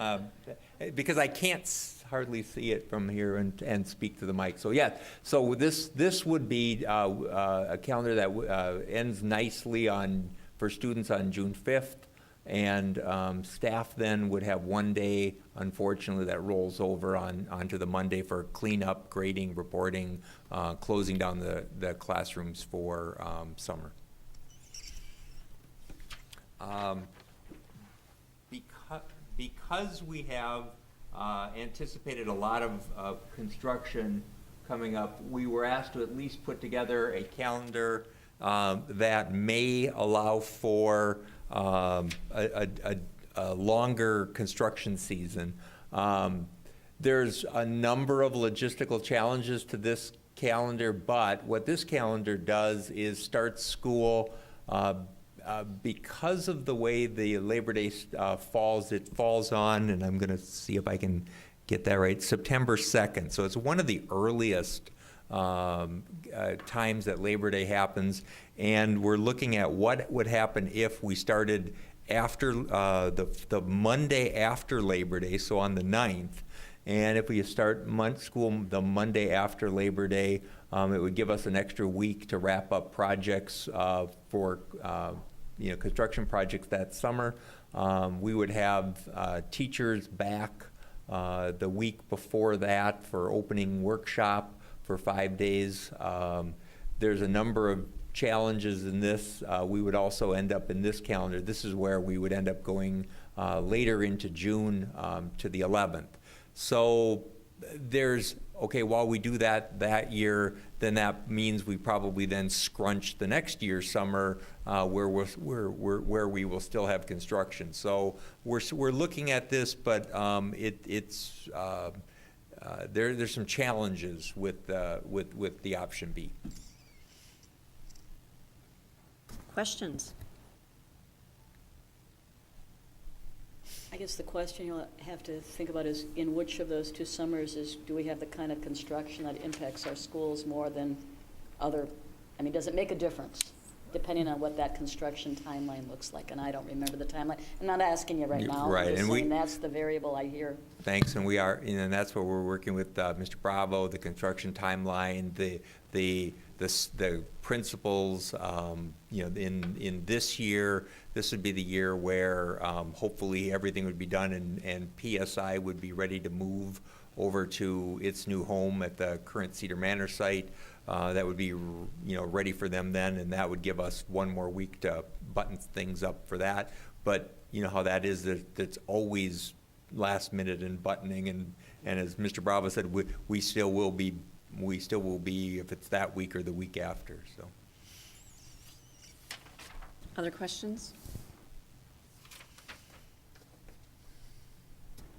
because I can't hardly see it from here and speak to the mic. So yeah, so this would be a calendar that ends nicely for students on June 5th. And staff then would have one day, unfortunately, that rolls over onto the Monday for cleanup, grading, reporting, closing down the classrooms for summer. Because we have anticipated a lot of construction coming up, we were asked to at least put together a calendar that may allow for a longer construction season. There's a number of logistical challenges to this calendar, but what this calendar does is start school because of the way the Labor Day falls. It falls on, and I'm going to see if I can get that right, September 2nd. So it's one of the earliest times that Labor Day happens, and we're looking at what would happen if we started after the Monday after Labor Day, so on the 9th. And if we start school the Monday after Labor Day, it would give us an extra week to wrap up projects for construction projects that summer. We would have teachers back the week before that for opening workshop for 5 days. There's a number of challenges in this. We would also end up in this calendar. This is where we would end up going later into June to the 11th. So while we do that year, then that means we probably then scrunch the next year's summer where we will still have construction. So we're looking at this, but there's some challenges with the option B. Questions? I guess the question you'll have to think about is, in which of those 2 summers do we have the kind of construction that impacts our schools more than other? I mean, does it make a difference? depending on what that construction timeline looks like, and I don't remember the timeline. I'm not asking you right You're now. right, I'm just and we- saying that's the variable I hear. Thanks, and we are, and that's what we're working with Mr. Bravo, the construction timeline, the principals. In this year, this would be the year where hopefully everything would be done, and PSI would be ready to move over to its new home at the current Cedar Manor site. That would be, ready for them then, and that would give us one more week to button things up for that. But you know how that is, that's always last minute in buttoning, and as Mr. Bravo said, we still will be if it's that week or the week after, so. Other questions?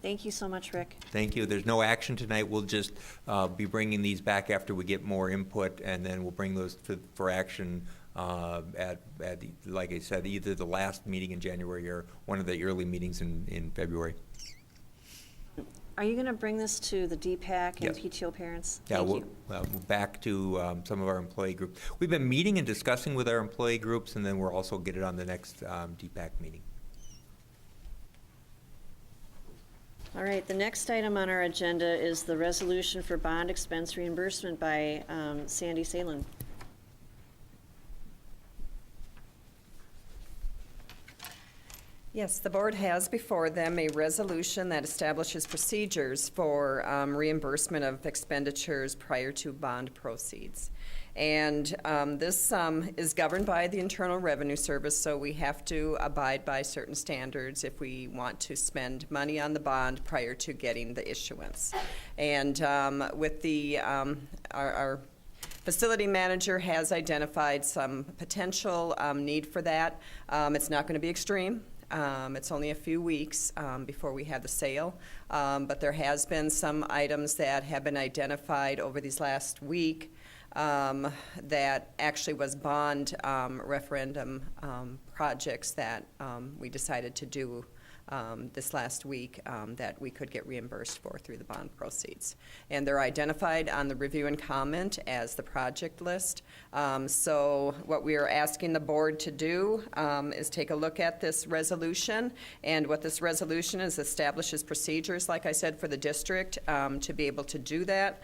Thank you so much, Rick. Thank you. There's no action tonight. We'll just be bringing these back after we get more input, and then we'll bring those for action like I said, either the last meeting in January or one of the early meetings in February. Are you going to bring this to the DPAC and Yes. PTO parents? Yeah, Thank we'll you. back to some of our employee groups. We've been meeting and discussing with our employee groups, and then we'll also get it on the next DPAC meeting. All right, the next item on our agenda is the resolution for bond expense reimbursement by Sandy Salen. Yes, the board has before them a resolution that establishes procedures for reimbursement of expenditures prior to bond proceeds. And this is governed by the Internal Revenue Service, so we have to abide by certain standards if we want to spend money on the bond prior to getting the issuance. And with the our facility manager has identified some potential need for that. It's not going to be extreme. It's only a few weeks before we have the sale, but there has been some items that have been identified over these last week that actually was bond referendum projects that we decided to do this last week that we could get reimbursed for through the bond proceeds. And they're identified on the review and comment as the project list. So what we are asking the board to do is take a look at this resolution, and what this resolution is establishes procedures, like I said, for the district to be able to do that.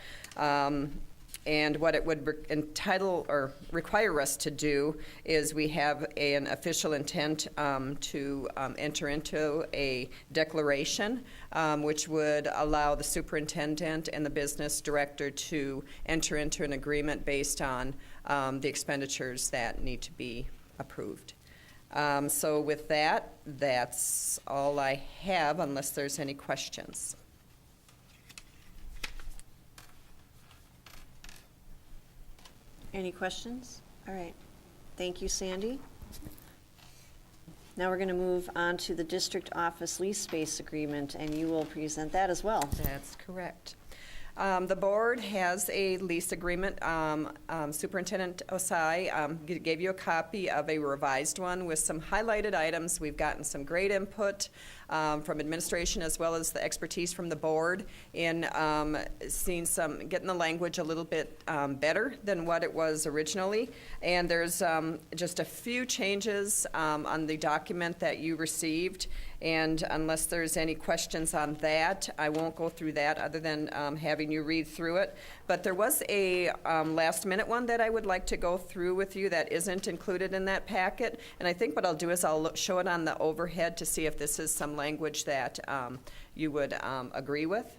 And what it would entitle or require us to do is we have an official intent to enter into a declaration, which would allow the superintendent and the business director to enter into an agreement based on the expenditures that need to be approved. So with that, that's all I have, unless there's any questions. Any questions? All right. Thank you, Sandy. Now we're going to move on to the district office lease space agreement, and you will present that as well. That's correct. The board has a lease agreement. Superintendent Osai gave you a copy of a revised one with some highlighted items. We've gotten some great input from administration as well as the expertise from the board in getting the language a little bit better than what it was originally. And there's just a few changes on the document that you received. And unless there's any questions on that, I won't go through that other than having you read through it. But there was a last minute one that I would like to go through with you that isn't included in that packet. And I think what I'll do is I'll show it on the overhead to see if this is some language that you would agree with.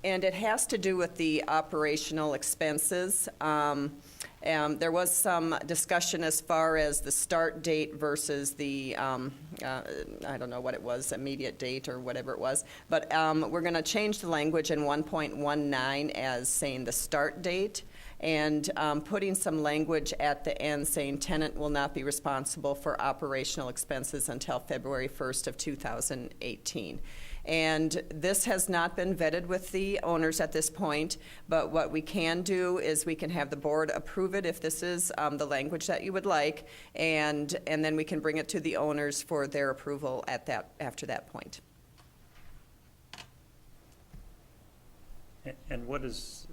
And it has to do with the operational expenses. There was some discussion as far as the start date versus the, I don't know what it was, immediate date or whatever it was. But we're going to change the language in 1.19 as saying the start date, and putting some language at the end saying tenant will not be responsible for operational expenses until February 1st of 2018. And this has not been vetted with the owners at this point, but what we can do is we can have the board approve it if this is the language that you would like, and then we can bring it to the owners for their approval after that point. And what is,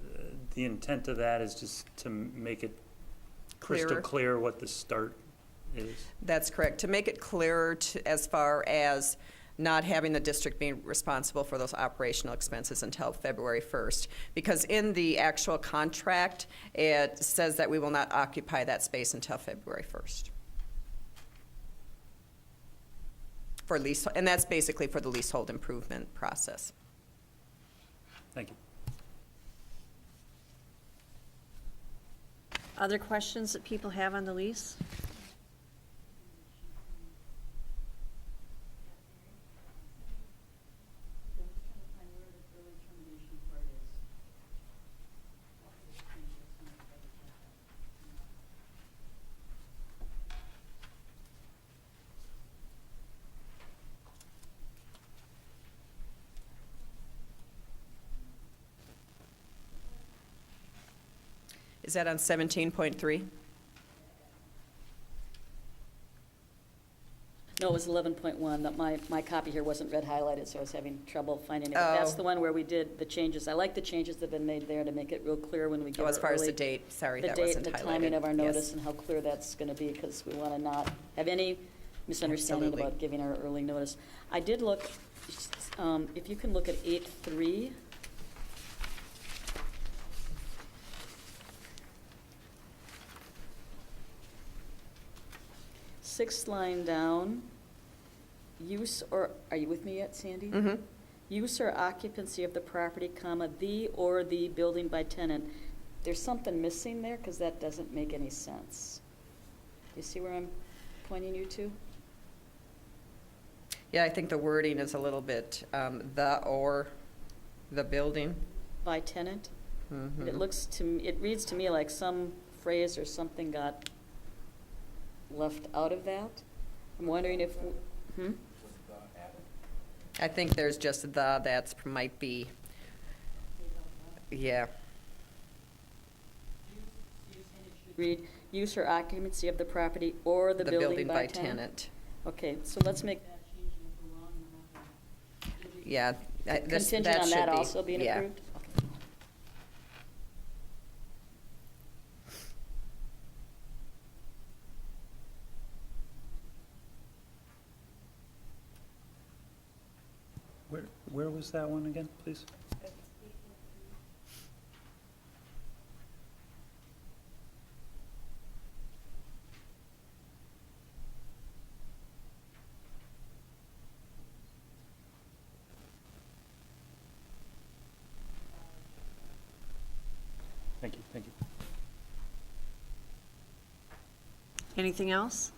the intent of that is just to make it crystal Clearer. clear what the start is? That's correct. To make it clearer as far as not having the district being responsible for those operational expenses until February 1st. Because in the actual contract, it says that we will not occupy that space until February 1st. For lease, and that's basically for the leasehold improvement process. Thank you. Other questions that people have on the lease? Is that on 17.3? No, it was 11.1, that my copy here wasn't red highlighted, so I was having trouble finding it. But that's Oh. the one where we did the changes. I like the changes that have been made there to make it real clear when we get Oh, our as far as the early- date, sorry, the that date, wasn't the highlighted. timing of our notice Yes. and how clear that's going to be, because we want to not have any misunderstanding Absolutely. about giving our early notice. I did look, if you can look at 8.3. Sixth line down, use or, are you with me yet, Sandy? Mm-hmm. Use or occupancy of the property, comma, the or the building by tenant. There's something missing there, because that doesn't make any sense. Do you see where I'm pointing you to? Yeah, I think the wording is a little bit, the or the building. By tenant? Mhm. It looks to me, it reads to me like some phrase or something got left out of that. I'm wondering if, I think there's just the, that's might be, yeah. read use or occupancy of the property or the building by tenant. Okay, so let's make that change and if we're wrong, we'll have to- Yeah. Contingent that on should that be- also being yeah. approved? Okay. Where was that one again, please? Thank you, thank you. Anything else?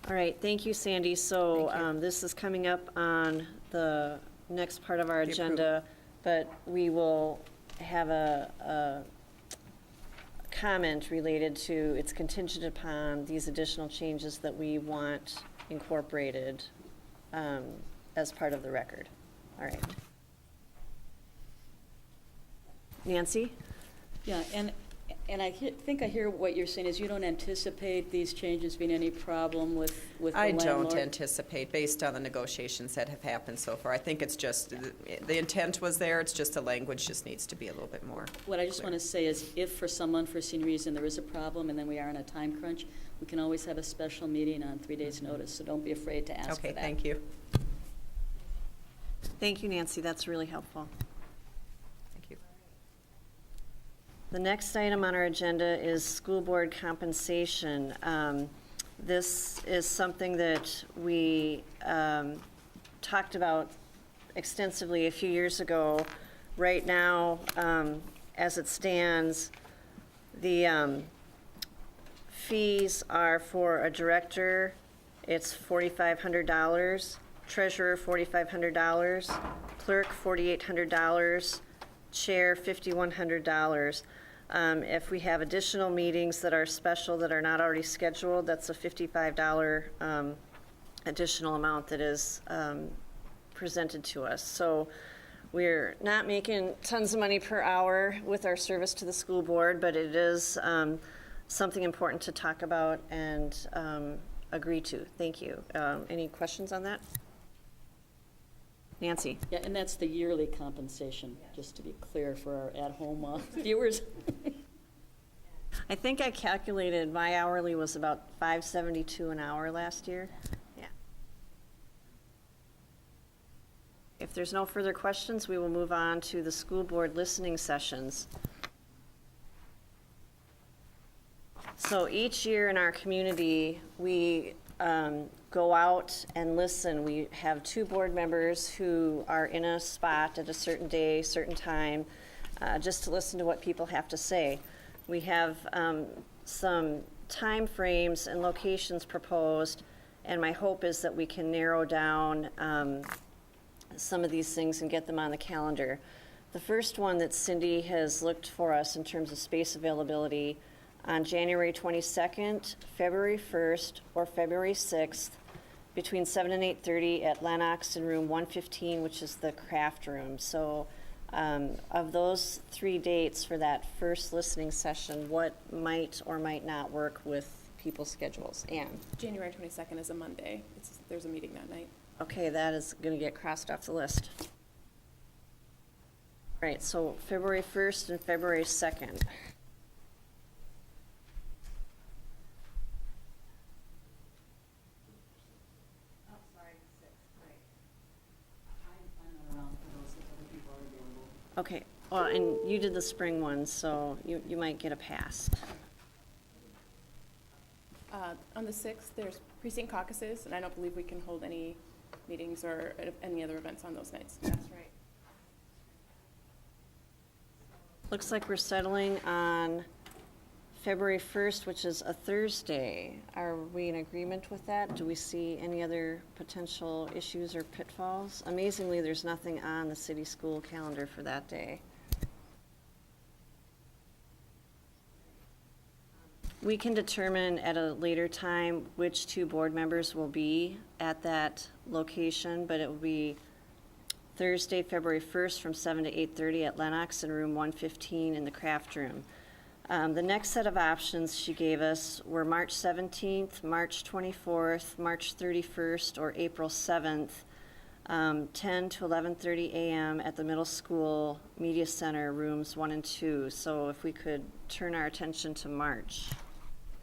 All right, thank you, Sandy. So this is coming up on the next part of our The agenda, but we will have a comment related to, it's contingent upon these additional changes that we want incorporated as part of the record. All right. Nancy? Yeah, and I think I hear what you're saying is you don't anticipate these changes being any problem with the I landlord? don't anticipate, based on the negotiations that have happened so far. I think it's just, the intent was there, it's just the language just needs to be a little bit more. What I just clear. want to say is if for some unforeseen reason there is a problem and then we are on a time crunch, we can always have a special meeting on 3 days' notice, so don't be afraid to ask for Okay, that. thank you. Thank you, Nancy. That's really helpful. Thank you. The next item on our agenda is school board compensation. This is something that we talked about extensively a few years ago. Right now, as it stands, the fees are for a director, it's $4,500, treasurer, $4,500, clerk, $4,800, chair, $5,100. If we have additional meetings that are special, that are not already scheduled, that's a $55 additional amount that is presented to us. So we're not making tons of money per hour with our service to the school board, but it is something important to talk about and agree to. Thank you. Any questions on that? Nancy? Yeah, and that's the yearly compensation, just to be clear for our at-home viewers. I think I calculated my hourly was about $5.72 an hour last year. Yeah. If there's no further questions, we will move on to the school board listening sessions. So each year in our community, we go out and listen. We have 2 board members who are in a spot at a certain day, certain time, just to listen to what people have to say. We have some time frames and locations proposed, and my hope is that we can narrow down some of these things and get them on the calendar. The first one that Cindy has looked for us in terms of space availability on January 22nd, February 1st, or February 6th, between 7 and 8:30 at Lennox in room 115, which is the craft room. So of those 3 dates for that first listening session, what might or might not work with people's schedules? Anne? January 22nd is a Monday. There's a meeting that night. Okay, that is going to get crossed off the list. All right, so February 1st and February 2nd. Okay, well, and you did the spring one, so you might get a pass. On the 6th, there's precinct caucuses, and I don't believe we can hold any meetings or any other events on those nights. That's right. Looks like we're settling on February 1st, which is a Thursday. Are we in agreement with that? Do we see any other potential issues or pitfalls? Amazingly, there's nothing on the city school calendar for that day. We can determine at a later time which 2 board members will be at that location, but it will be Thursday, February 1st from 7 to 8:30 at Lennox in room 115 in the craft room. The next set of options she gave us were March 17th, March 24th, March 31st, or April 7th, 10 to 11:30 a.m. at the middle school media center, rooms 1 and 2. So if we could turn our attention to March.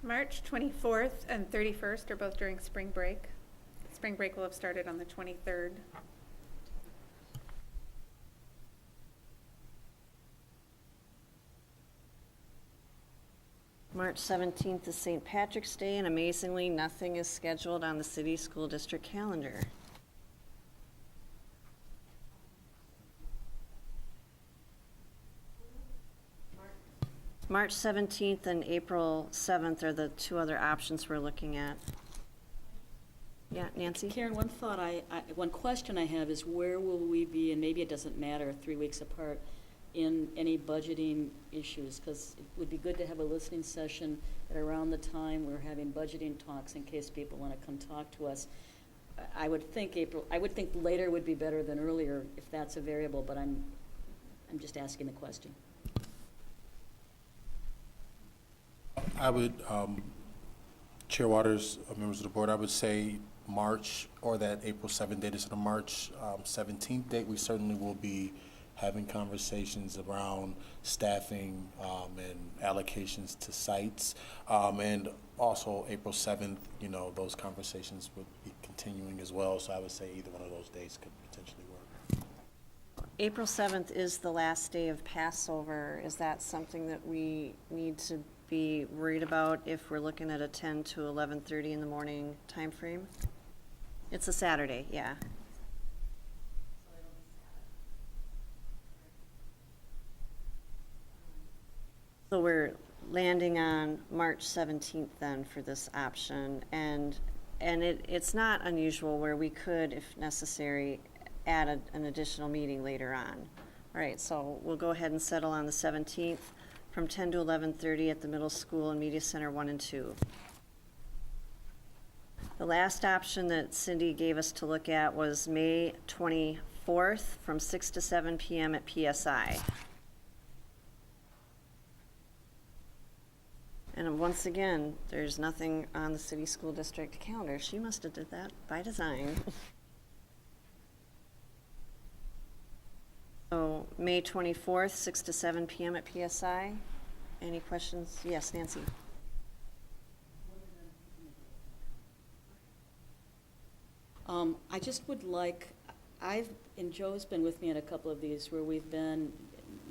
March 24th and 31st are both during spring break. Spring break will have started on the 23rd. March 17th is St. Patrick's Day, and amazingly, nothing is scheduled on the city school district calendar. March 17th and April 7th are the 2 other options we're looking at. Yeah, Nancy? Karen, one thought one question I have is where will we be, and maybe it doesn't matter 3 weeks apart, in any budgeting issues? Because it would be good to have a listening session at around the time we're having budgeting talks in case people want to come talk to us. I would think later would be better than earlier if that's a variable, but I'm just asking the question. I would, Chair Waters, members of the board, I would say March, or that April 7th date instead of March 17th date. We certainly will be having conversations around staffing and allocations to sites. And also April 7th, those conversations would be continuing as well. So I would say either one of those dates could potentially work. April 7th is the last day of Passover. Is that something that we need to be worried about if we're looking at a 10 to 11:30 in the morning time frame? It's a Saturday, yeah. So we're landing on March 17th then for this option, and it's not unusual where we could, if necessary, add an additional meeting later on. All right, so we'll go ahead and settle on the 17th from 10 to 11:30 at the middle school and media center 1 and 2. The last option that Cindy gave us to look at was May 24th from 6 to 7 p.m. at PSI. And once again, there's nothing on the city school district calendar. She must have did that by design. So May 24th, 6 to 7 p.m. at PSI. Any questions? Yes, Nancy. I just would like, and Joe's been with me at a couple of these where we've been,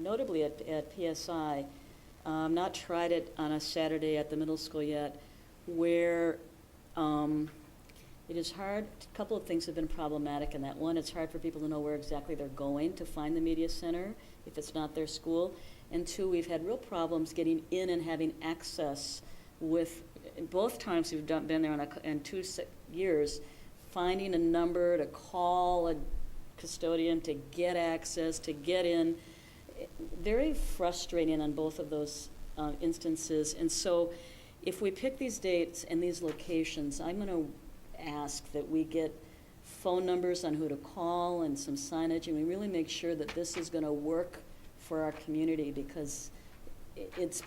notably at PSI, not tried it on a Saturday at the middle school yet, where it is hard. A couple of things have been problematic in that. One, it's hard for people to know where exactly they're going to find the media center if it's not their school. And two, we've had real problems getting in and having access with, both times we've been there in 2 years, finding a number to call a custodian to get access, to get in. Very frustrating on both of those instances. And so if we pick these dates and these locations, I'm going to ask that we get phone numbers on who to call and some signage, and we really make sure that this is going to work for our community, because it's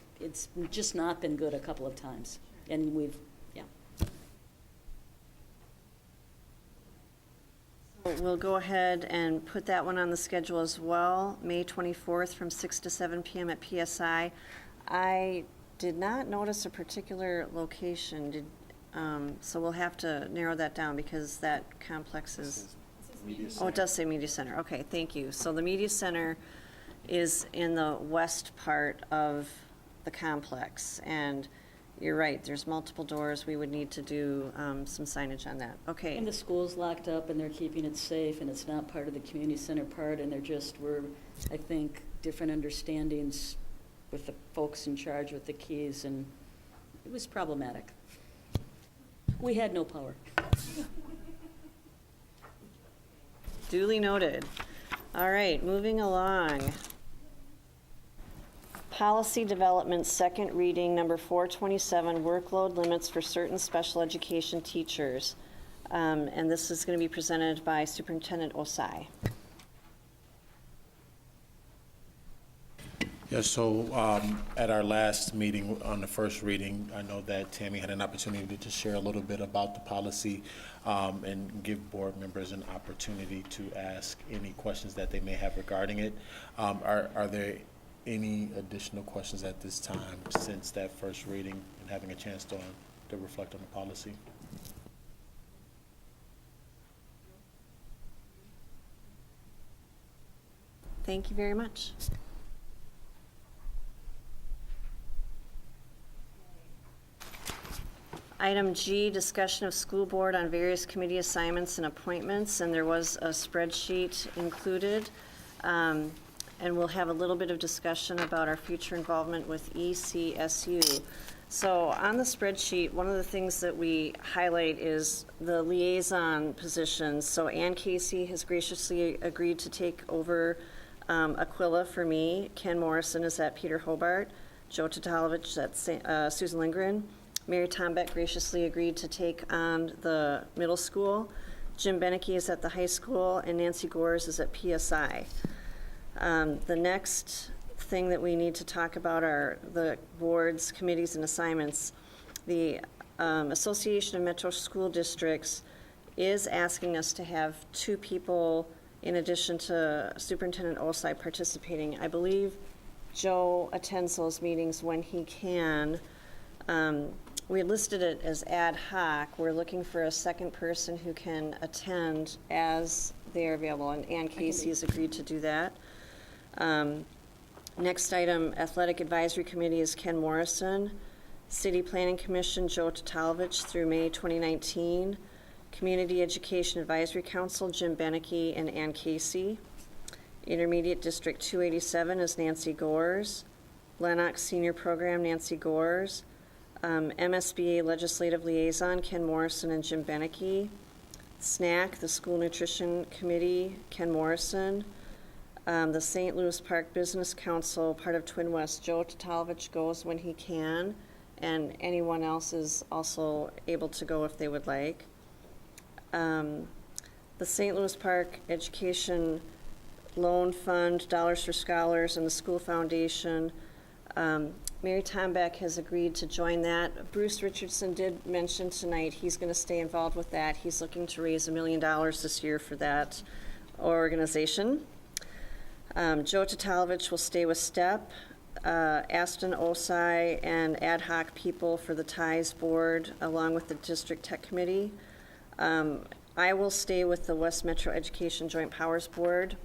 just not been good a couple of times. And we've, yeah. We'll go ahead and put that one on the schedule as well, May 24th from 6 to 7 p.m. at PSI. I did not notice a particular location, so we'll have to narrow that down because that complex is, oh, it does say Media Center. Okay, thank you. So the Media Center is in the west part of the complex, and you're right, there's multiple doors. We would need to do some signage on that. Okay. And the school's locked up and they're keeping it safe, and it's not part of the community center part, and there just were, I think, different understandings with the folks in charge with the keys, and it was problematic. We had no power. Duly noted. All right, moving along. Policy Development, second reading, number 427, workload limits for certain special education teachers. And this is going to be presented by Superintendent Osai. Yeah, so at our last meeting on the first reading, I know that Tammy had an opportunity to share a little bit about the policy and give board members an opportunity to ask any questions that they may have regarding it. Are there any additional questions at this time since that first reading and having a chance to reflect on the policy? Thank you very much. Item G, discussion of school board on various committee assignments and appointments, and there was a spreadsheet included. And we'll have a little bit of discussion about our future involvement with ECSU. So on the spreadsheet, one of the things that we highlight is the liaison positions. So Ann Casey has graciously agreed to take over Aquila for me. Ken Morrison is at Peter Hobart. Joe Tatalovich at Susan Lindgren. Mary Tombeck graciously agreed to take on the middle school. Jim Beneke is at the high school, and Nancy Gores is at PSI. The next thing that we need to talk about are the boards, committees, and assignments. The Association of Metro School Districts is asking us to have 2 people in addition to Superintendent Osai participating. I believe Joe attends those meetings when he can. We listed it as ad hoc. We're looking for a second person who can attend as they're available, and Ann Casey has agreed to do that. Next item, Athletic Advisory Committee is Ken Morrison. City Planning Commission, Joe Tatalovich through May 2019. Community Education Advisory Council, Jim Beneke and Ann Casey. Intermediate District 287 is Nancy Gores. Lennox Senior Program, Nancy Gores. MSBA Legislative Liaison, Ken Morrison and Jim Beneke. SNAC, the School Nutrition Committee, Ken Morrison. The St. Louis Park Business Council, part of Twin West, Joe Tatalovich goes when he can, and anyone else is also able to go if they would like. The St. Louis Park Education Loan Fund, Dollars for Scholars, and the School Foundation, Mary Tombeck has agreed to join that. Bruce Richardson did mention tonight he's going to stay involved with that. He's looking to raise $1 million this year for that organization. Joe Tatalovich will stay with STEP. Aston Osai and ad hoc people for the TIES board, along with the District Tech Committee. I will stay with the West Metro Education Joint Powers Board.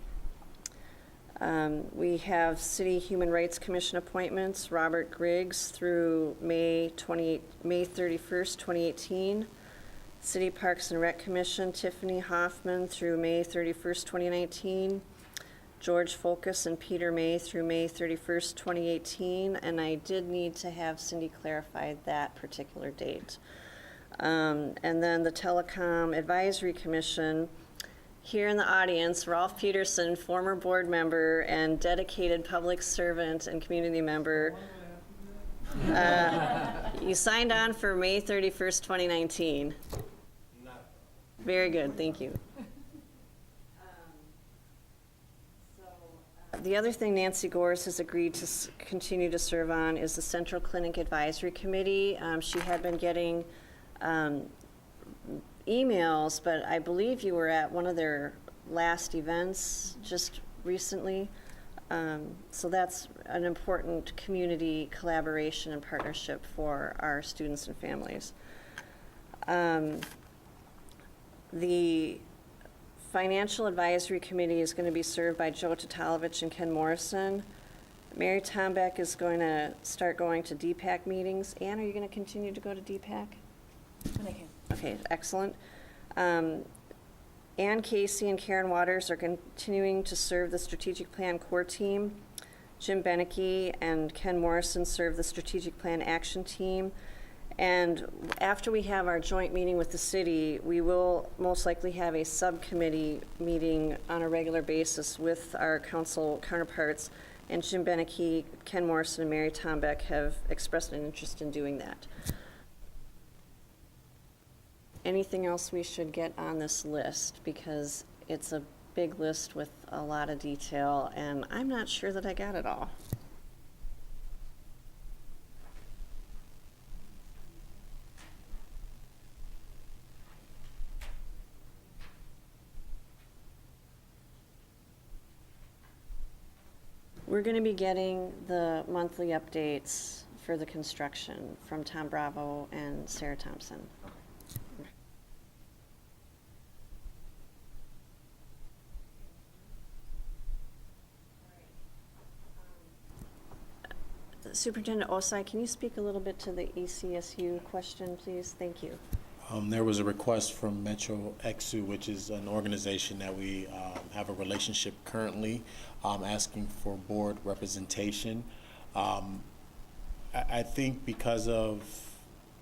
We have City Human Rights Commission appointments, Robert Griggs through May 31st, 2018. City Parks and Rec Commission, Tiffany Hoffman through May 31st, 2019. George Focus and Peter May through May 31st, 2018. And I did need to have Cindy clarify that particular date. And then the Telecom Advisory Commission. Here in the audience, Rolf Peterson, former board member and dedicated public servant and community member. You signed on for May 31st, 2019. Very good, thank you. The other thing Nancy Gores has agreed to continue to serve on is the Central Clinic Advisory Committee. She had been getting emails, but I believe you were at one of their last events just recently. So that's an important community collaboration and partnership for our students and families. The Financial Advisory Committee is going to be served by Joe Tatalovich and Ken Morrison. Mary Tombeck is going to start going to DPAC meetings. Ann, are you going to continue to go to DPAC? When I can. Okay, excellent. Ann Casey and Karen Waters are continuing to serve the Strategic Plan Core Team. Jim Beneke and Ken Morrison serve the Strategic Plan Action Team. And after we have our joint meeting with the city, we will most likely have a subcommittee meeting on a regular basis with our council counterparts. And Jim Beneke, Ken Morrison, and Mary Tombeck have expressed an interest in doing that. Anything else we should get on this list? Because it's a big list with a lot of detail, and I'm not sure that I got it all. We're going to be getting the monthly updates for the construction from Tom Bravo and Sarah Thompson. Superintendent Osai, can you speak a little bit to the ECSU question, please? Thank you. There was a request from Metro EXU, which is an organization that we have a relationship currently, asking for board representation. I think because of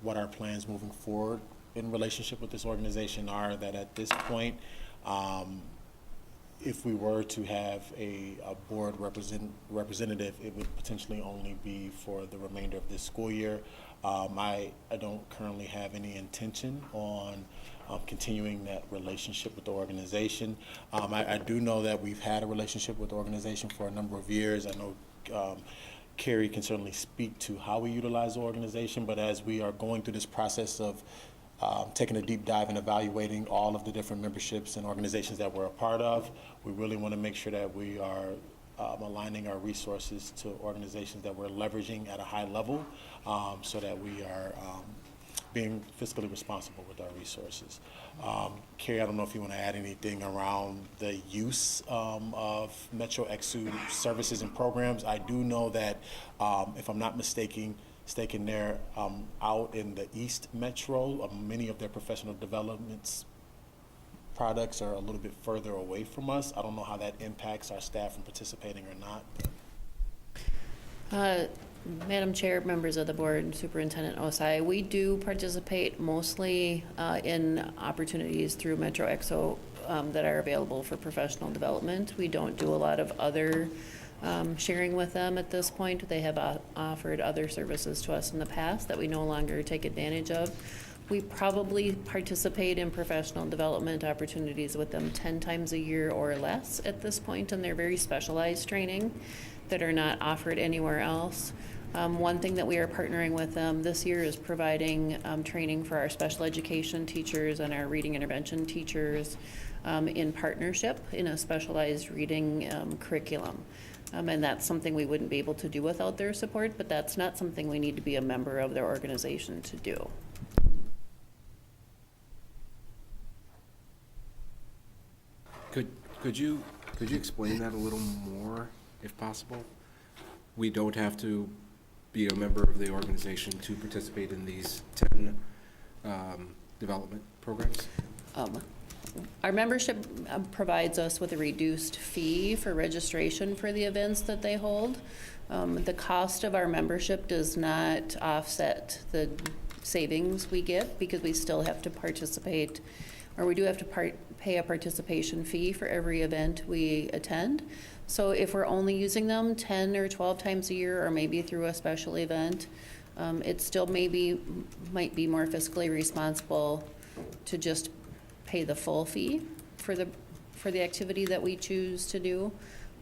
what our plans moving forward in relationship with this organization are, that at this point, if we were to have a board representative, it would potentially only be for the remainder of this school year. I don't currently have any intention on continuing that relationship with the organization. I do know that we've had a relationship with the organization for a number of years. I know Carrie can certainly speak to how we utilize the organization, but as we are going through this process of taking a deep dive and evaluating all of the different memberships and organizations that we're a part of, we really want to make sure that we are aligning our resources to organizations that we're leveraging at a high level, so that we are being fiscally responsible with our resources. Carrie, I don't know if you want to add anything around the use of Metro EXU services and programs. I do know that, if I'm not mistaken, they're out in the East Metro. Many of their professional developments products are a little bit further away from us. I don't know how that impacts our staff from participating or not. Madam Chair, members of the board, Superintendent Osai, we do participate mostly in opportunities through Metro EXO that are available for professional development. We don't do a lot of other sharing with them at this point. They have offered other services to us in the past that we no longer take advantage of. We probably participate in professional development opportunities with them 10 times a year or less at this point, and they're very specialized training that are not offered anywhere else. One thing that we are partnering with them this year is providing training for our special education teachers and our reading intervention teachers in partnership in a specialized reading curriculum. And that's something we wouldn't be able to do without their support, but that's not something we need to be a member of their organization to do. Could you explain that a little more, if possible? We don't have to be a member of the organization to participate in these 10 development programs? Our membership provides us with a reduced fee for registration for the events that they hold. The cost of our membership does not offset the savings we get because we still have to participate, or we do have to pay a participation fee for every event we attend. So if we're only using them 10 or 12 times a year, or maybe through a special event, it still might be more fiscally responsible to just pay the full fee for the activity that we choose to do,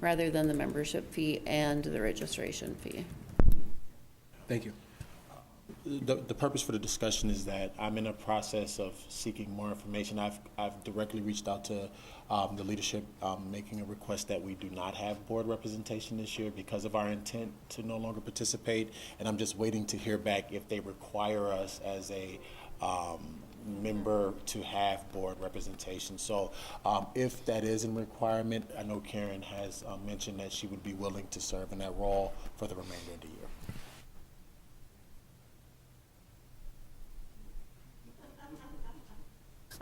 rather than the membership fee and the registration fee. Thank you. The purpose for the discussion is that I'm in a process of seeking more information. I've directly reached out to the leadership, making a request that we do not have board representation this year because of our intent to no longer participate, and I'm just waiting to hear back if they require us as a member to have board representation. So if that is a requirement, I know Karen has mentioned that she would be willing to serve in that role for the remainder of the year.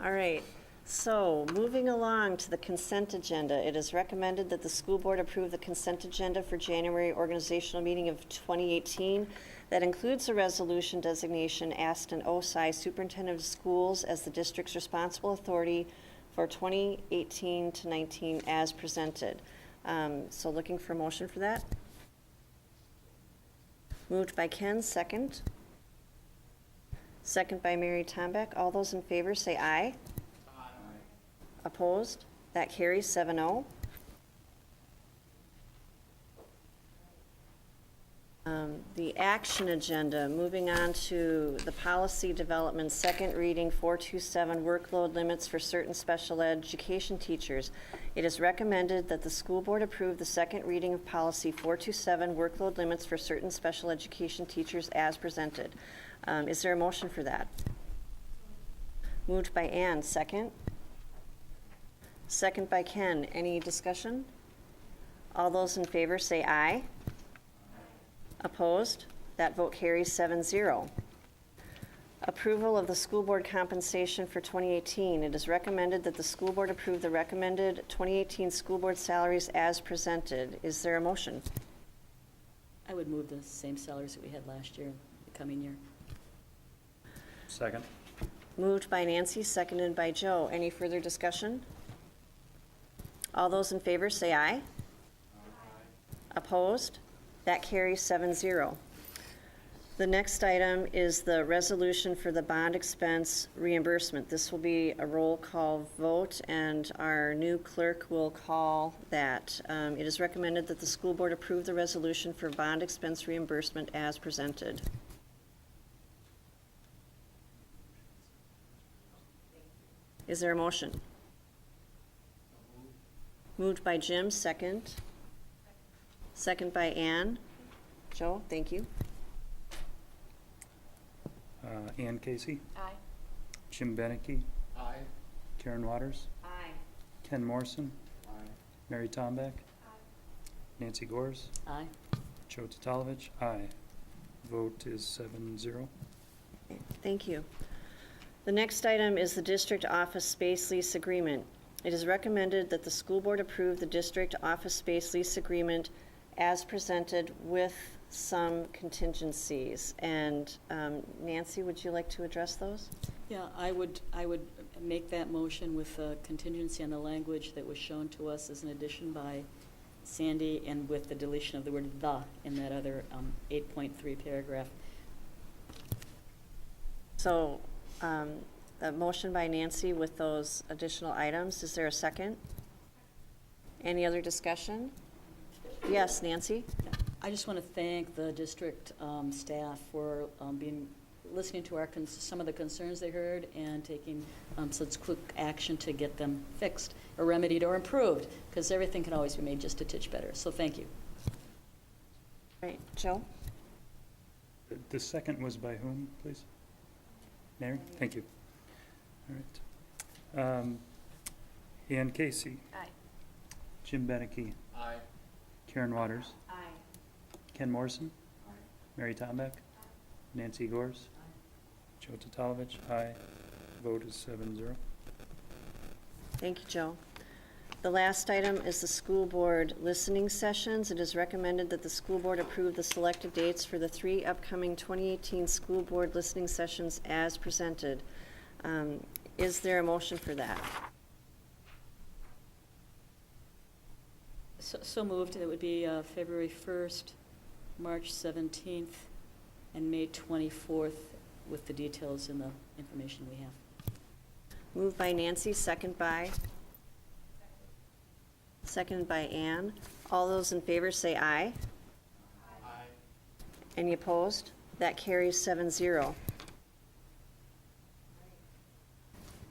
All right, so moving along to the consent agenda, it is recommended that the school board approve the consent agenda for January organizational meeting of 2018. That includes a resolution designation Aston Osai Superintendent of Schools as the district's responsible authority for 2018 to 19 as presented. So looking for a motion for that. Moved by Ken, second. Second by Mary Tombeck. All those in favor say aye. Aye. Opposed? That carries 7-0. The action agenda, moving on to the policy development, second reading 427 workload limits for certain special education teachers. It is recommended that the school board approve the second reading of policy 427 workload limits for certain special education teachers as presented. Is there a motion for that? Moved by Ann, second. Second by Ken. Any discussion? All those in favor say aye. Opposed? That vote carries 7-0. Approval of the school board compensation for 2018. It is recommended that the school board approve the recommended 2018 school board salaries as presented. Is there a motion? I would move the same salaries that we had last year, the coming year. Second. Moved by Nancy, seconded by Joe. Any further discussion? All those in favor say aye. Aye. Opposed? That carries 7-0. The next item is the resolution for the bond expense reimbursement. This will be a roll call vote, and our new clerk will call that. It is recommended that the school board approve the resolution for bond expense reimbursement as presented. Is there a motion? Moved by Jim, second. Second by Ann. Joe, thank you. Ann Casey. Aye. Jim Beneke. Aye. Karen Waters. Aye. Ken Morrison. Aye. Mary Tombeck. Nancy Gores. Aye. Joe Tatalovich. Aye. Vote is 7-0. Thank you. The next item is the district office space lease agreement. It is recommended that the school board approve the district office space lease agreement as presented with some contingencies. And Nancy, would you like to address those? Yeah, I would make that motion with a contingency on the language that was shown to us as an addition by Sandy, and with the deletion of the word "the" in that other 8.3 paragraph. So a motion by Nancy with those additional items. Is there a second? Any other discussion? Yes, Nancy? I just want to thank the district staff for listening to some of the concerns they heard and taking such quick action to get them fixed or remedied or improved, because everything can always be made just a titch better. So thank you. Right, Joe? The second was by whom, please? Mary? Thank you. All right. Ann Casey. Aye. Jim Beneke. Aye. Karen Waters. Aye. Ken Morrison. Aye. Mary Tombeck. Nancy Gores. Joe Tatalovich. Aye. Vote is 7-0. Thank you, Joe. The last item is the school board listening sessions. It is recommended that the school board approve the selected dates for the 3 upcoming 2018 school board listening sessions as presented. Is there a motion for that? So moved. It would be February 1st, March 17th, and May 24th with the details in the information we have. Moved by Nancy, seconded by Ann. All those in favor say aye. Aye. Any opposed? That carries 7-0.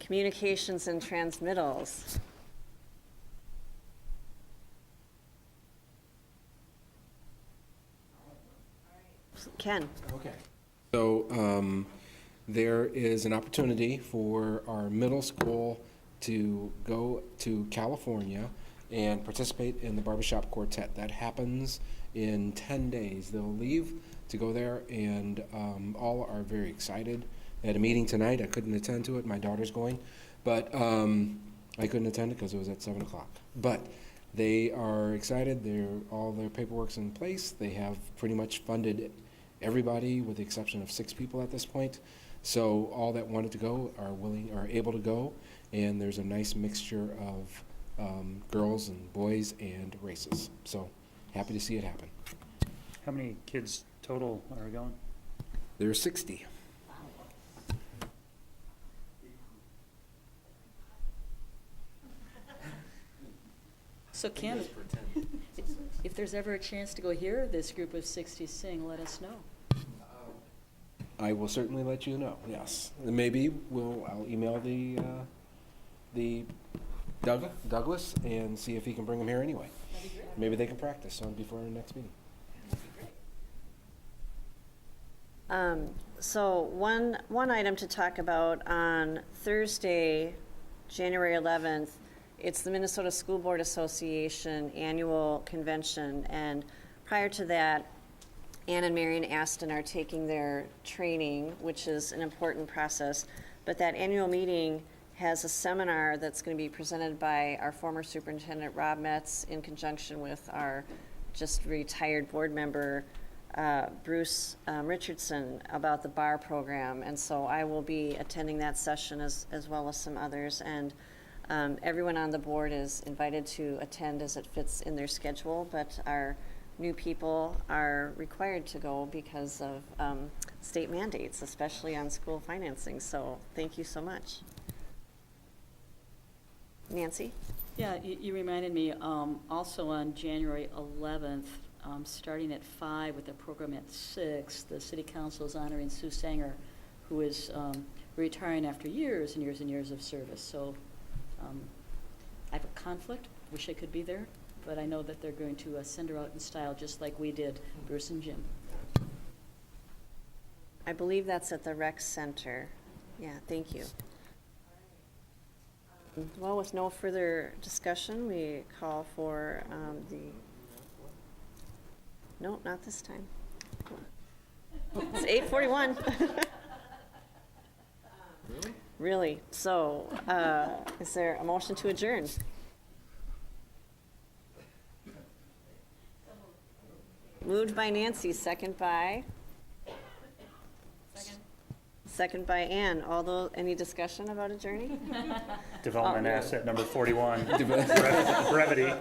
Communications and transmittals. Ken. Okay. So there is an opportunity for our middle school to go to California and participate in the barbershop quartet. That happens in 10 days. They'll leave to go there, and all are very excited. I had a meeting tonight. I couldn't attend to it. My daughter's going, but I couldn't attend it because it was at 7 o'clock. But they are excited. All their paperwork's in place. They have pretty much funded everybody with the exception of 6 people at this point. So all that wanted to go are able to go, and there's a nice mixture of girls and boys and races. So happy to see it happen. How many kids total are going? There are 60. So Ken, if there's ever a chance to go hear this group of 60 sing, let us know. I will certainly let you know. Yes, and maybe I'll email the Douglas and see if he can bring them here anyway. Maybe they can practice before our next meeting. So one item to talk about on Thursday, January 11th, it's the Minnesota School Board Association annual convention, and prior to that, Ann and Mary and Aston are taking their training, which is an important process, but that annual meeting has a seminar that's going to be presented by our former superintendent, Rob Metz, in conjunction with our just retired board member, Bruce Richardson, about the bar program. And so I will be attending that session as well as some others. And everyone on the board is invited to attend as it fits in their schedule, but our new people are required to go because of state mandates, especially on school financing. So thank you so much. Nancy? Yeah, you reminded me, also on January 11th, starting at 5 with a program at 6, the City Council is honoring Sue Sanger, who is retiring after years and years and years of service. So I have a conflict, wish I could be there, but I know that they're going to send her out in style just like we did, Bruce and Jim. I believe that's at the rec center. Yeah, thank you. Well, with no further discussion, we call for no, not this time. It's 8:41. Really? Really? So, is there a motion to adjourn? Moved by Nancy, second by? Second by Ann. Any discussion about adjourning? Development asset number 41, brevity.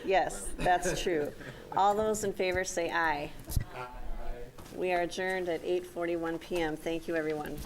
Yes, that's true. All those in favor say aye. We are adjourned at 8:41 p.m. Thank you, everyone.